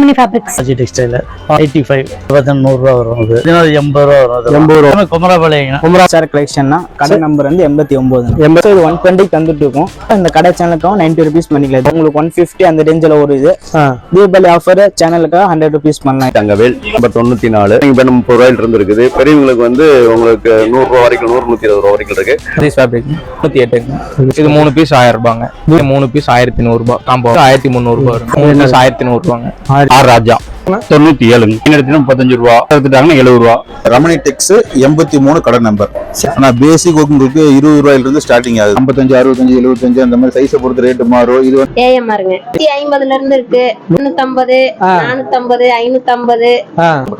Shamini Fabrics. Textile 85 100 ரூபாய் வரும். அது 80 ரூபாய் வரும். 80 ரூபாய். குமராபாளையம். குமரா சார் கலெக்ஷன்னா கடை நம்பர் வந்து 89. 80 120 தந்துட்டு இருக்கோம். இந்த கடை சேனலுக்கு 90 ரூபீஸ் பண்ணிக்கலாம். உங்களுக்கு 150 அந்த ரேஞ்சில ஒரு இது. தீபாவளி ஆஃபர் சேனலுக்கு 100 ரூபீஸ் பண்ணலாம். தங்கவேல் நம்பர் 94. இப்ப நம்ம 30 ரூபாயில இருந்து இருக்குது. பெரியவங்களுக்கு வந்து உங்களுக்கு 100 ரூபாய் வரைக்கும் 100 120 ரூபாய் வரைக்கும் இருக்கு. ஃபேப்ரிக் 108. இது 3 பீஸ் 1000 ரூபாங்க. இது 3 பீஸ் 1100 ரூபாய். காம்போ 1300 ரூபாய் வரும். 3 பீஸ் 1100 ரூபாங்க. ஆர் ராஜா 97. எடுத்தீங்கன்னா 35 ரூபா, எடுத்துட்டாங்கன்னா 70 ரூபா. ரமணி டெக்ஸ் 83 கடை நம்பர். ஆனா பேசிக் உங்களுக்கு 20 ரூபாயில இருந்து ஸ்டார்டிங் ஆகுது. 55 65 75 அந்த மாதிரி சைஸை பொறுத்து ரேட் மாறும். இது ஏஎம்ஆருங்க 150ல இருந்து இருக்கு. 350 450 550.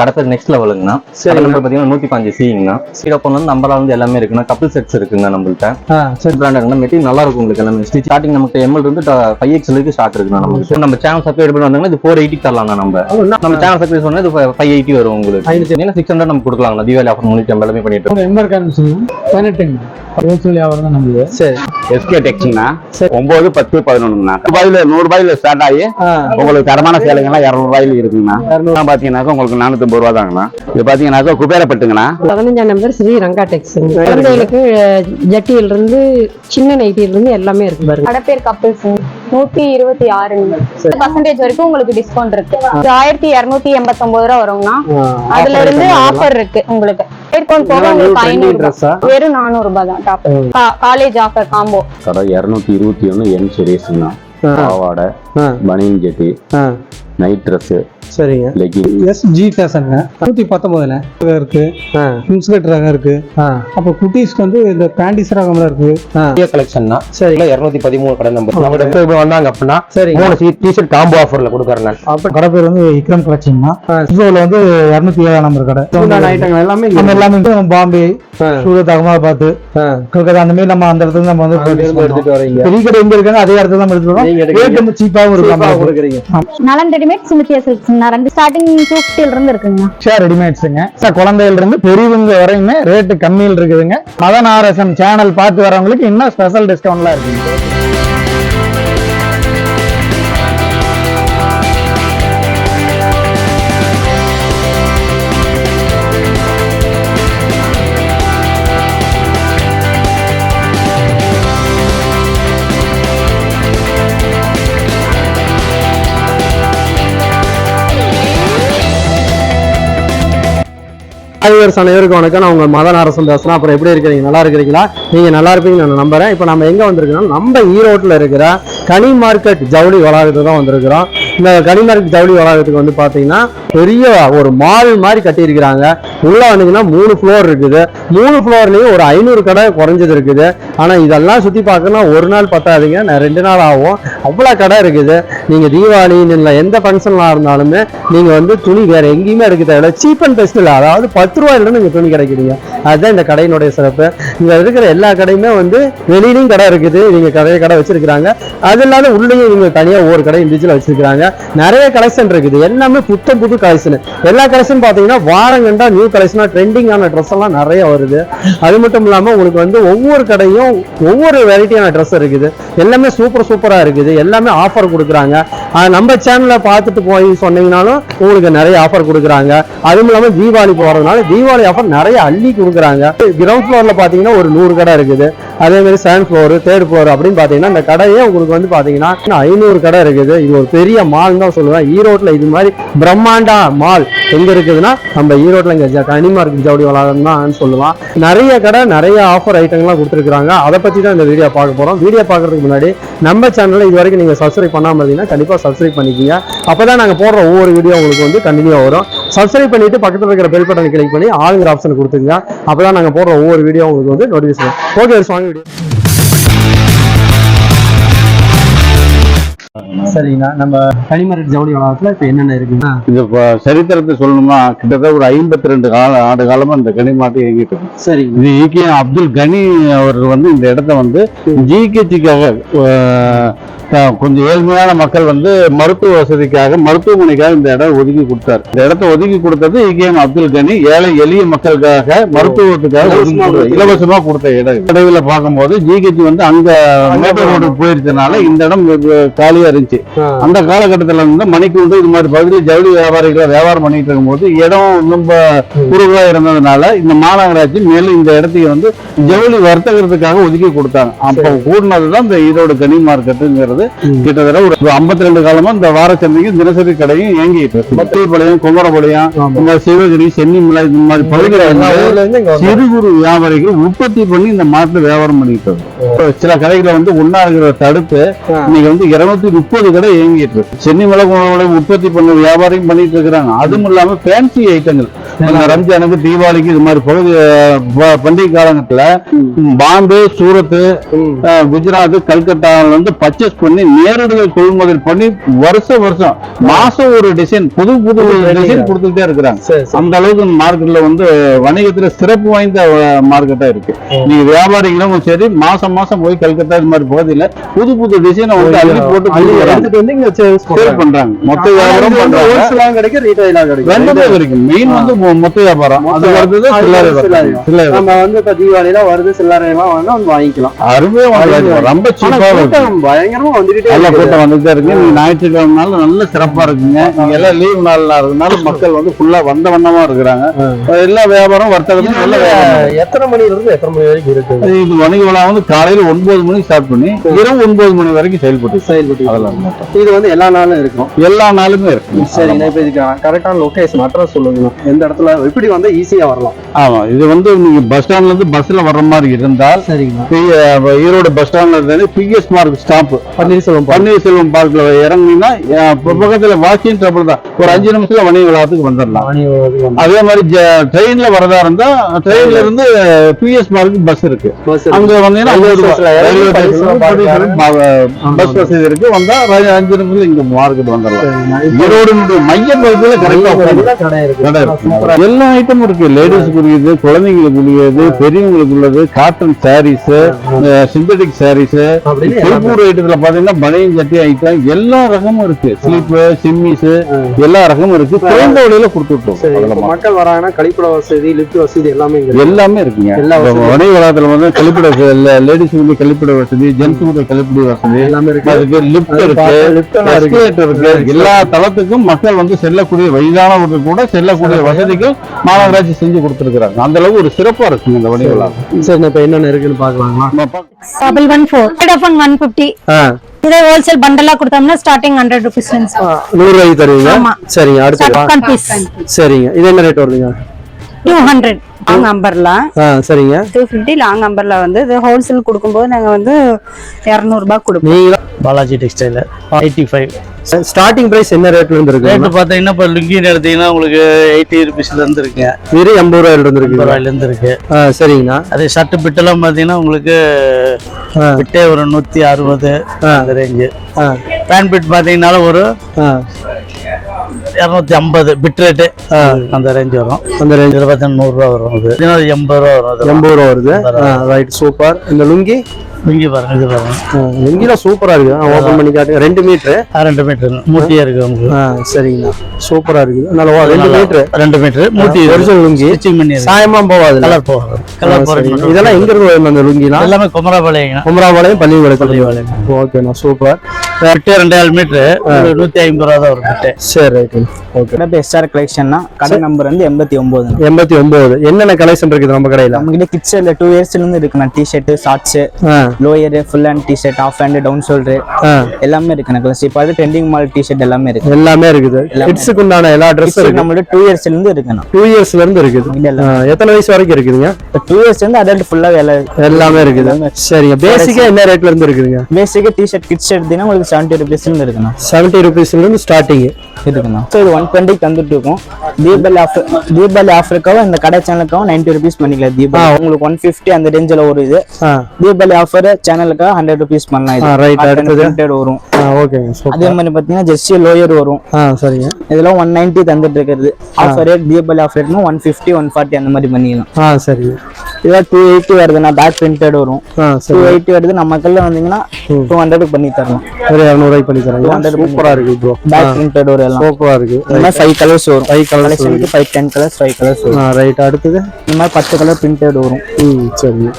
கடை பேர் நெக்ஸ்ட் லெவலுங்கண்ணா. கடை நம்பர் பாத்தீங்கன்னா 105 சிங்கண்ணா. சீரோப்பன் வந்து நம்பர்ல வந்து எல்லாமே இருக்குண்ணா. கப்பிள் செட்ஸ் இருக்குங்க நம்மள்ட்ட. பிராண்டட்னா மெட்டீரியல் நல்லா இருக்கும் உங்களுக்கு எல்லாமே. ஸ்டார்டிங் நமக்கு எம்எல் இருந்து 5XL வரைக்கும் ஸ்டார்ட் இருக்குண்ணா நமக்கு. நம்ம சேனல் சப்ஸ்கிரைப் பண்ணி வந்தாங்கன்னா இது 480 தரலாம் நம்ம சேனல் சப்ஸ்கிரைப் பண்ணா இது 580 வரும் உங்களுக்கு. 600 நம்ம கொடுக்கலாம். தீபாவளி ஆஃபர் முன்னிட்டு நம்ம எல்லாமே பண்ணிட்டு இருக்கோம். எம்ஆர் கார்டு 18 ஹோல்சேல் வியாபாரம் தான் நம்மளுது. சரி எஸ்கே டெக்ஸ்னா 9 10 11ங்கண்ணா. ரூபாயில 100 ரூபாயில ஸ்டார்ட் ஆகி உங்களுக்கு தரமான சேலைங்கெல்லாம் 200 ரூபாயில இருக்குங்கண்ணா. 200 பாத்தீங்கன்னாக்கா உங்களுக்கு 450 ரூபா தாங்கண்ணா. இது பாத்தீங்கன்னாக்கா குபேரப்பட்டுங்கண்ணா. 15ஆம் நம்பர் ஸ்ரீ ரங்கா டெக்ஸ். குழந்தைகளுக்கு ஜட்டியில இருந்து சின்ன நைட்டியில இருந்து எல்லாமே இருக்கு பாருங்க. கடை பேர் கப்பிள்ஸ் 126% வரைக்கும் உங்களுக்கு டிஸ்கவுண்ட் இருக்கு. 1289 ரூபா வரும்னா அதுல இருந்து ஆஃபர் இருக்கு உங்களுக்கு. உங்களுக்கு 500 வெறும் 400 ரூபாய் தான் டாப். College offer combo. கடை 221 என் சீரிஸ்ங்கண்ணா. பாவாடை, பனியன் ஜட்டி, நைட் ட்ரெஸ், சரிங்க. எஸ்ஜி ஃபேஷன்ங்க 119ல இருக்கு. இன்ஸ்கர்ட் ரகம் இருக்கு. அப்ப குட்டீஸ்க்கு வந்து இந்த பேண்டிஸ் ரகம்ல இருக்கு. கலெக்ஷன்னா சரி 213 கடை நம்பர். நம்ம இப்ப வந்தாங்க அப்படின்னா சரி 3 டி-ஷர்ட் காம்போ ஆஃபர்ல கொடுக்கறேன் நான். அப்ப கடை பேர் வந்து விக்ரம் கலெக்ஷன்னா. இதுல வந்து 207 நம்பர் கடை. ஐட்டங்கள் எல்லாமே நம்ம எல்லாமே பாம்பே, சூரத், அகமதாபாத், கல்கத்தா அந்த மாதிரி நம்ம அந்த இடத்துல நம்ம வந்து எடுத்துட்டு வரீங்க. பெரிய கடை எங்க இருக்காங்க அதே இடத்துல நம்ம எடுத்துட்டு வரோம். ரேட் ரொம்ப சீப்பாவும் இருக்கு. கொடுக்குறீங்க. நலன் ரெடிமேட் சுமித்யா சில்க்ஸ் ஸ்டார்டிங் 250ல இருந்து இருக்குங்க. ஷேர் ரெடிமேட்ஸ்ங்க. குழந்தையில இருந்து பெரியவங்க வரையுமே ரேட் கம்மியில் இருக்குதுங்க. மதன் RSM சேனல் பார்த்து வரவங்களுக்கு இன்னும் ஸ்பெஷல் டிஸ்கவுண்ட்லாம் இருக்குங்க. அனைவருக்கும் வணக்கம். நான் உங்க மதன் RSM பேசுறேன். அப்புறம் எப்படி இருக்கிறீங்க? நல்லா இருக்கிறீங்களா? நீங்க நல்லா இருப்பீங்கன்னு நான் நம்புறேன். இப்போ நம்ம எங்க வந்திருக்கோம்னா நம்ம ஈரோட்டில் இருக்கிற கனி மார்க்கெட் ஜவுளி வளாகத்துக்கு தான் வந்திருக்கிறோம். இந்த கனி மார்க்கெட் ஜவுளி வளாகத்துக்கு வந்து பாத்தீங்கன்னா பெரிய ஒரு மால் மாதிரி கட்டியிருக்கிறாங்க. உள்ள வந்தீங்கன்னா 3 ஃப்ளோர் இருக்குது. 3 ஃப்ளோர்லயும் ஒரு 500 கடை குறைஞ்சது இருக்குது. ஆனா இதெல்லாம் சுத்தி பார்க்கணும்னா ஒரு நாள் பத்தாதுங்க, 2 நாள் ஆகும். அவ்வளவு கடை இருக்குது. நீங்க தீபாவளி இல்லை எந்த ஃபங்க்ஷன்லாம் இருந்தாலுமே நீங்க வந்து துணி வேற எங்கேயுமே எடுக்க தேவையில்லை. சீப் அண்ட் பெஸ்ட் இல்லை, அதாவது 10 ரூபாயில நீங்க துணி கிடைக்கிறீங்க. அதுதான் இந்த கடையினுடைய சிறப்பு. இங்க இருக்கிற எல்லா கடையுமே வந்து வெளியிலையும் கடை இருக்குது. நீங்க கடை வச்சிருக்காங்க. அது இல்லாத உள்ளேயும் இவங்க தனியா ஒவ்வொரு கடை இண்டிவிஜுவல் வச்சிருக்காங்க. நிறைய கலெக்ஷன் இருக்குது. எல்லாமே புது கலெக்ஷன். எல்லா கலெக்ஷன் பாத்தீங்கன்னா வாரம் கண்டா நியூ கலெக்ஷனா ட்ரெண்டிங்கான ட்ரெஸ் எல்லாம் நிறைய வருது. அது மட்டும் இல்லாம உங்களுக்கு வந்து ஒவ்வொரு கடையும் ஒவ்வொரு வெரைட்டியான ட்ரெஸ் இருக்குது. எல்லாமே சூப்பரா இருக்குது. எல்லாமே ஆஃபர் கொடுக்குறாங்க. நம்ம சேனல்ல பார்த்துட்டு போய் சொன்னீங்கன்னாலும் உங்களுக்கு நிறைய ஆஃபர் கொடுக்குறாங்க. அதுவும் இல்லாம தீபாவளி போறதுனால தீபாவளி ஆஃபர் நிறைய அள்ளி கொடுக்குறாங்க. கிரவுண்ட் ஃப்ளோர்ல பாத்தீங்கன்னா ஒரு 100 கடை இருக்குது. அதே மாதிரி செகண்ட் ஃப்ளோர், தேர்ட் ஃப்ளோர் அப்படின்னு பாத்தீங்கன்னா இந்த கடையே உங்களுக்கு வந்து பாத்தீங்கன்னா 500 கடை இருக்குது. இது ஒரு பெரிய மால் தான் சொல்லுவேன். ஈரோட்ல இது மாதிரி பிரம்மாண்டா மால் எங்க இருக்குதுன்னா நம்ம ஈரோட்ல இங்க கனி மார்க்கெட் ஜவுளி வளாகம் தான் சொல்லுவான். நிறைய கடை நிறைய ஆஃபர் ஐட்டங்கள்லாம் கொடுத்துருக்காங்க. அதை பத்தி தான் இந்த வீடியோ பார்க்க போறோம். வீடியோ பார்க்கறதுக்கு முன்னாடி நம்ம சேனல்ல இது வரைக்கும் நீங்க சப்ஸ்கிரைப் பண்ணாம இருந்தீங்கன்னா கண்டிப்பா சப்ஸ்கிரைப் பண்ணிக்கோங்க. அப்பதான் நாங்க போடுற ஒவ்வொரு வீடியோ உங்களுக்கு வந்து கண்டினியூ வரும். சப்ஸ்கிரைப் பண்ணிட்டு பக்கத்துல இருக்கிற பெல் பட்டனை கிளிக் பண்ணி ஆளுங்கிற ஆப்ஷன் கொடுத்துங்க. அப்பதான் நாங்க போடுற ஒவ்வொரு வீடியோ உங்களுக்கு வந்து நோட்டிஃபிகேஷன். ஓகே வாங்க வீடியோ. சரிங்கண்ணா, நம்ம கனி மார்க்கெட் ஜவுளி வளாகத்துல இப்ப என்னென்ன இருக்குன்னா இது சரித்திரத்தை சொல்லணும்னா கிட்டத்தட்ட ஒரு 52 ஆண்டு காலமா இந்த கனி மார்க்கெட் இயங்கிட்டு இருக்கு. சரி, இது இயக்கிய அப்துல் கனி அவர் வந்து இந்த இடத்த வந்து ஜிகேச்சிக்காக கொஞ்சம் ஏழ்மையான மக்கள் வந்து மருத்துவ வசதிக்காக மருத்துவமனைக்காக இந்த இடம் ஒதுக்கி கொடுத்தாரு. இந்த இடத்த ஒதுக்கி கொடுத்தது இகேஎம் அப்துல் கனி ஏழை எளிய மக்களுக்காக மருத்துவத்துக்காக இலவசமா கொடுத்த இடம். இடையில பார்க்கும்போது ஜிஹெச் வந்து அங்க மேட்டூர் ரோடு போயிருச்சனால இந்த இடம் காலியா இருந்துச்சு. அந்த காலகட்டத்துல இருந்து மணிக்கூண்டு இது மாதிரி பகுதியில் ஜவுளி வியாபாரிகளை வியாபாரம் பண்ணிட்டு இருக்கும்போது இடம் ரொம்ப குறுகா இருந்ததுனால இந்த மாநகராட்சி மேலும் இந்த இடத்துக்கு வந்து ஜவுளி வர்த்தகத்துக்காக ஒதுக்கி கொடுத்தாங்க. அப்ப கூடினதுதான் இந்த ஈரோடு கனி மார்க்கெட்டுங்கிறது. கிட்டத்தட்ட ஒரு 52 காலமா இந்த வாரச்சந்தையும் தினசரி கடையும் இயங்கிட்டு பத்திரிப்பாளையம், குமரபாளையம், இந்த சிவகிரி, சென்னிமலை இந்த மாதிரி பகுதிகளில் சிறு குறு வியாபாரிகள் உற்பத்தி பண்ணி இந்த மார்க்கெட் வியாபாரம் பண்ணிட்டு சில கடைகளை வந்து ஒன்னா இருக்கிற தடுத்து இன்னைக்கு வந்து 230 கடை இயங்கிட்டு இருக்கு. சென்னிமலை, குமரபாளையம் உற்பத்தி பண்ண வியாபாரியும் பண்ணிட்டு இருக்கிறாங்க. அதுவும் இல்லாம ஃபேன்சி ஐட்டங்கள் ரம்ஜானுக்கு, தீபாவளிக்கு இது மாதிரி பகுதி பண்டிகை காலங்கத்துல பாம்பே, சூரத், குஜராத், கல்கட்டால வந்து பர்ச்சேஸ் பண்ணி நேரடியாக கொள்முதல் பண்ணி வருஷம் மாசம் ஒரு டிசைன் புது டிசைன் கொடுத்துட்டே இருக்கிறாங்க. அந்த அளவுக்கு மார்க்கெட்ல வந்து வணிகத்துல சிறப்பு வாய்ந்த மார்க்கெட்டா இருக்கு. நீங்க வியாபாரிகளும் சரி மாசம் போய் கல்கத்தா இது மாதிரி பகுதியில புது டிசைனை வந்து அள்ளி போட்டு சேல் பண்றாங்க. மொத்த வியாபாரம் ரெண்டுமே கிடைக்கும். மெயின் வந்து மொத்த வியாபாரம், அது வருது சில்லறை. நம்ம வந்து இப்ப தீபாவளியில வருது சில்லறை எல்லாம் வந்து வாங்கிக்கலாம். அருமையா ரொம்ப சீப்பா பயங்கரமா வந்துகிட்டே நல்ல கூட்டம் வந்துட்டே இருக்கு. நீங்க ஞாயிற்றுக்கிழமை நாள் நல்ல சிறப்பா இருக்குங்க. நீங்க எல்லாம் லீவ் நாளா இருக்கனால மக்கள் வந்து ஃபுல்லா வந்த வண்ணமா இருக்கிறாங்க. எல்லா வியாபாரம் வர்த்தகமும் நல்ல வியாபாரம். எத்தனை மணில இருந்து எத்தனை மணி வரைக்கும் இருக்கு? இது வணிக விழா வந்து காலையில 9 மணிக்கு ஸ்டார்ட் பண்ணி இரவு 9 மணி வரைக்கும் செயல்பட்டு அதெல்லாம் இது வந்து எல்லா நாளும் இருக்கும். எல்லா நாளுமே இருக்கு. சரி, இப்ப இதுக்கு கரெக்டான லொகேஷன் அட்ரஸ் சொல்லுங்க. எந்த இடத்துல எப்படி வந்து ஈஸியா வரலாம்? ஆமா, இது வந்து நீங்க பஸ் ஸ்டாண்ட்ல இருந்து பஸ்ல வர்ற மாதிரி இருந்தால் ஈரோடு பஸ் ஸ்டாண்ட்ல இருந்து பிஎஸ் மார்க் ஸ்டாப் பன்னீர்செல்வம் பார்க்ல இறங்குனீங்கன்னா பக்கத்துல வாக்கிங் ட்ரபிள் தான். ஒரு 5 நிமிஷத்துல வணிக விழாத்துக்கு வந்துடலாம். அதே மாதிரி ட்ரெயின்ல வரதா இருந்தா ட்ரெயின்ல இருந்து பிஎஸ் மார்க் பஸ் இருக்கு. அங்க வந்தீங்கன்னா பஸ் வசதி இருக்கு. வந்தா 5 நிமிஷத்துல இங்க மார்க்கெட் வந்துடலாம். ஈரோடு மைய பகுதியில கடை இருக்கு. எல்லா ஐட்டமும் இருக்கு. லேடிஸ்க்கு உள்ளது, குழந்தைங்களுக்கு உள்ளது, பெரியவங்களுக்கு உள்ளது, காட்டன் சாரீஸ், சிந்தட்டிக் சாரீஸ், திருப்பூர் ஐட்டத்துல பாத்தீங்கன்னா பனியன் சட்டி ஐட்டம் எல்லா ரகமும் இருக்கு. ஸ்லீப்பு, சிம்மிஸ் எல்லா ரகமும் இருக்கு. குறைந்த விலையில கொடுத்துட்டோம். மக்கள் வராங்கன்னா கழிப்பிட வசதி, லிப்ட் வசதி எல்லாமே இருக்குங்க. வணிக வளாகத்துல வந்து கழிப்பிட லேடிஸ் கழிப்பிட வசதி, ஜென்ஸ் கழிப்பிட வசதி எல்லாமே இருக்கு. அதுக்கு லிப்ட் இருக்கு. எல்லா தளத்துக்கும் மக்கள் வந்து செல்லக்கூடிய வயதானவர்கள் கூட செல்லக்கூடிய வசதிகள் மாநகராட்சி செஞ்சு கொடுத்துருக்காங்க. அந்த அளவுக்கு ஒரு சிறப்பா இருக்குங்க இந்த வணிக வளாகம். சரி, இப்ப என்னென்ன இருக்குன்னு பாக்கலாங்களா? 150 இதே ஹோல்சேல் பண்டலா கொடுத்தோம்னா ஸ்டார்டிங் 100 rupees 100 ரூபாய்க்கு தருவீங்க. சரிங்க, அடுத்து சரிங்க, இது என்ன ரேட் வருதுங்க? 200 லாங் அம்பர்லா. சரிங்க, 250 லாங் அம்பர்லா வந்து இது ஹோல்சேல் கொடுக்கும்போது நாங்க வந்து 200 ரூபாய் கொடுப்போம். பாலாஜி டெக்ஸ்டைல் 85. ஸ்டார்டிங் பிரைஸ் என்ன ரேட்ல இருந்து இருக்கு? ரேட் பாத்தீங்கன்னா இப்ப லுங்கி எடுத்தீங்கன்னா உங்களுக்கு 80 rupeesல இருந்து இருக்கு. வெறும் 80 ரூபாயில இருந்து இருக்கு. 80 ரூபாயில இருந்து இருக்கு. சரிங்கண்ணா. அதே ஷர்ட் பிட்டெல்லாம் பாத்தீங்கன்னா உங்களுக்கு பிட்டே ஒரு 160 அந்த ரேஞ்சு. பேண்ட் பிட் பாத்தீங்கன்னா ஒரு 250 பிட் ரேட்டு அந்த ரேஞ்ச் வரும். அந்த ரேஞ்ச் 100 ரூபா வரும். அது 80 ரூபா வரும். 80 ரூபா வருது. Right, super. இந்த லுங்கி பாருங்க, இது பாருங்க, லுங்கிலாம் சூப்பரா இருக்கு. ஓபன் பண்ணி காட்டுங்க. 2 மீட்டர் 2 மீட்டர் மூட்டியா இருக்கு உங்களுக்கு. சரிங்கண்ணா, சூப்பரா இருக்குது. நல்லா 2 மீட்டர் மூட்டி ஒரிஜினல் லுங்கி. ஸ்டிச்சிங் பண்ணி சாயம்லாம் போகாது, கலர் போகாது. இதெல்லாம் எங்க இருந்து வரும் அந்த லுங்கிலாம்? எல்லாமே குமராபாளையம் பள்ளிப்பாளையம். ஓகேண்ணா, சூப்பர். பிட்டே 2.5 மீட்டர் 150 ரூபா தான் வரும். சரி, ரைட், ஓகே. எஸ்ஆர் கலெக்ஷன்னா கடை நம்பர் வந்து 89. 89. என்னென்ன கலெக்ஷன் இருக்குது நம்ம கடையில? நம்ம கிட்ட கிட்ஸ்ல 2 இயர்ஸ்ல இருந்து இருக்குண்ணா. T-shirt, shorts, lower, full hand t-shirt, half hand, down shoulder எல்லாமே இருக்குண்ணா. கிளாஸ் இப்போ அது ட்ரெண்டிங் மாடல் டி-ஷர்ட் எல்லாமே இருக்கு. எல்லாமே இருக்குது. கிட்ஸ்க்கு உண்டான எல்லா ட்ரெஸ்ஸும் இருக்கு. நம்ம 2 இயர்ஸ்ல இருந்து இருக்குண்ணா. 2 இயர்ஸ்ல இருந்து இருக்குது. எத்தனை வயசு வரைக்கும் இருக்குதுங்க? 2 இயர்ஸ்ல இருந்து அடல்ட் ஃபுல்லா எல்லாமே இருக்குது. சரிங்க. பேசிக்கா என்ன ரேட்ல இருந்து இருக்குதுங்க? பேசிக்கா டி-ஷர்ட் கிட்ஸ் எடுத்தீங்கன்னா உங்களுக்கு 70 rupeesல இருந்து இருக்குண்ணா. 70 rupeesல இருந்து ஸ்டார்டிங் இருக்குண்ணா. ஸோ இது 120 தந்துட்டு இருக்கும். தீபாவளி ஆஃபருக்காகவும் இந்த கடை சேனலுக்காகவும் 90 rupees பண்ணிக்கலாம். தீபாவளி உங்களுக்கு 150 அந்த ரேஞ்சில் ஒரு இது. தீபாவளி ஆஃபர் சேனலுக்காக 100 rupees பண்ணலாம். வரும். அதே மாதிரி பார்த்தீங்கன்னா ஜெர்சி லோயர் வரும். சரிங்க. இதெல்லாம் 190 தந்துட்டு இருக்கிறது. ஆஃபர் ரேட் தீபாவளி ஆஃபர் ரேட்னா 150 140 அந்த மாதிரி பண்ணிக்கலாம். சரிங்க. இதெல்லாம் 280 வருதுண்ணா, பேக் பிரிண்டட் வரும். ஆ சரி 280 வருது. நம்ம மக்கள்ல வந்தீங்கன்னா 200 பண்ணி தரலாம். ஒரு 200 பண்ணி தரேன். சூப்பரா இருக்கு ப்ரோ. பேக் பிரிண்டட் வரும் எல்லாம். சூப்பரா இருக்கு. இந்த மாதிரி 5 கலர்ஸ் வரும். 5 கலர்ஸ் 10 கலர்ஸ் 5 கலர்ஸ் வரும். ரைட். அடுத்தது இந்த மாதிரி 10 கலர் பிரிண்டட் வரும். சரி.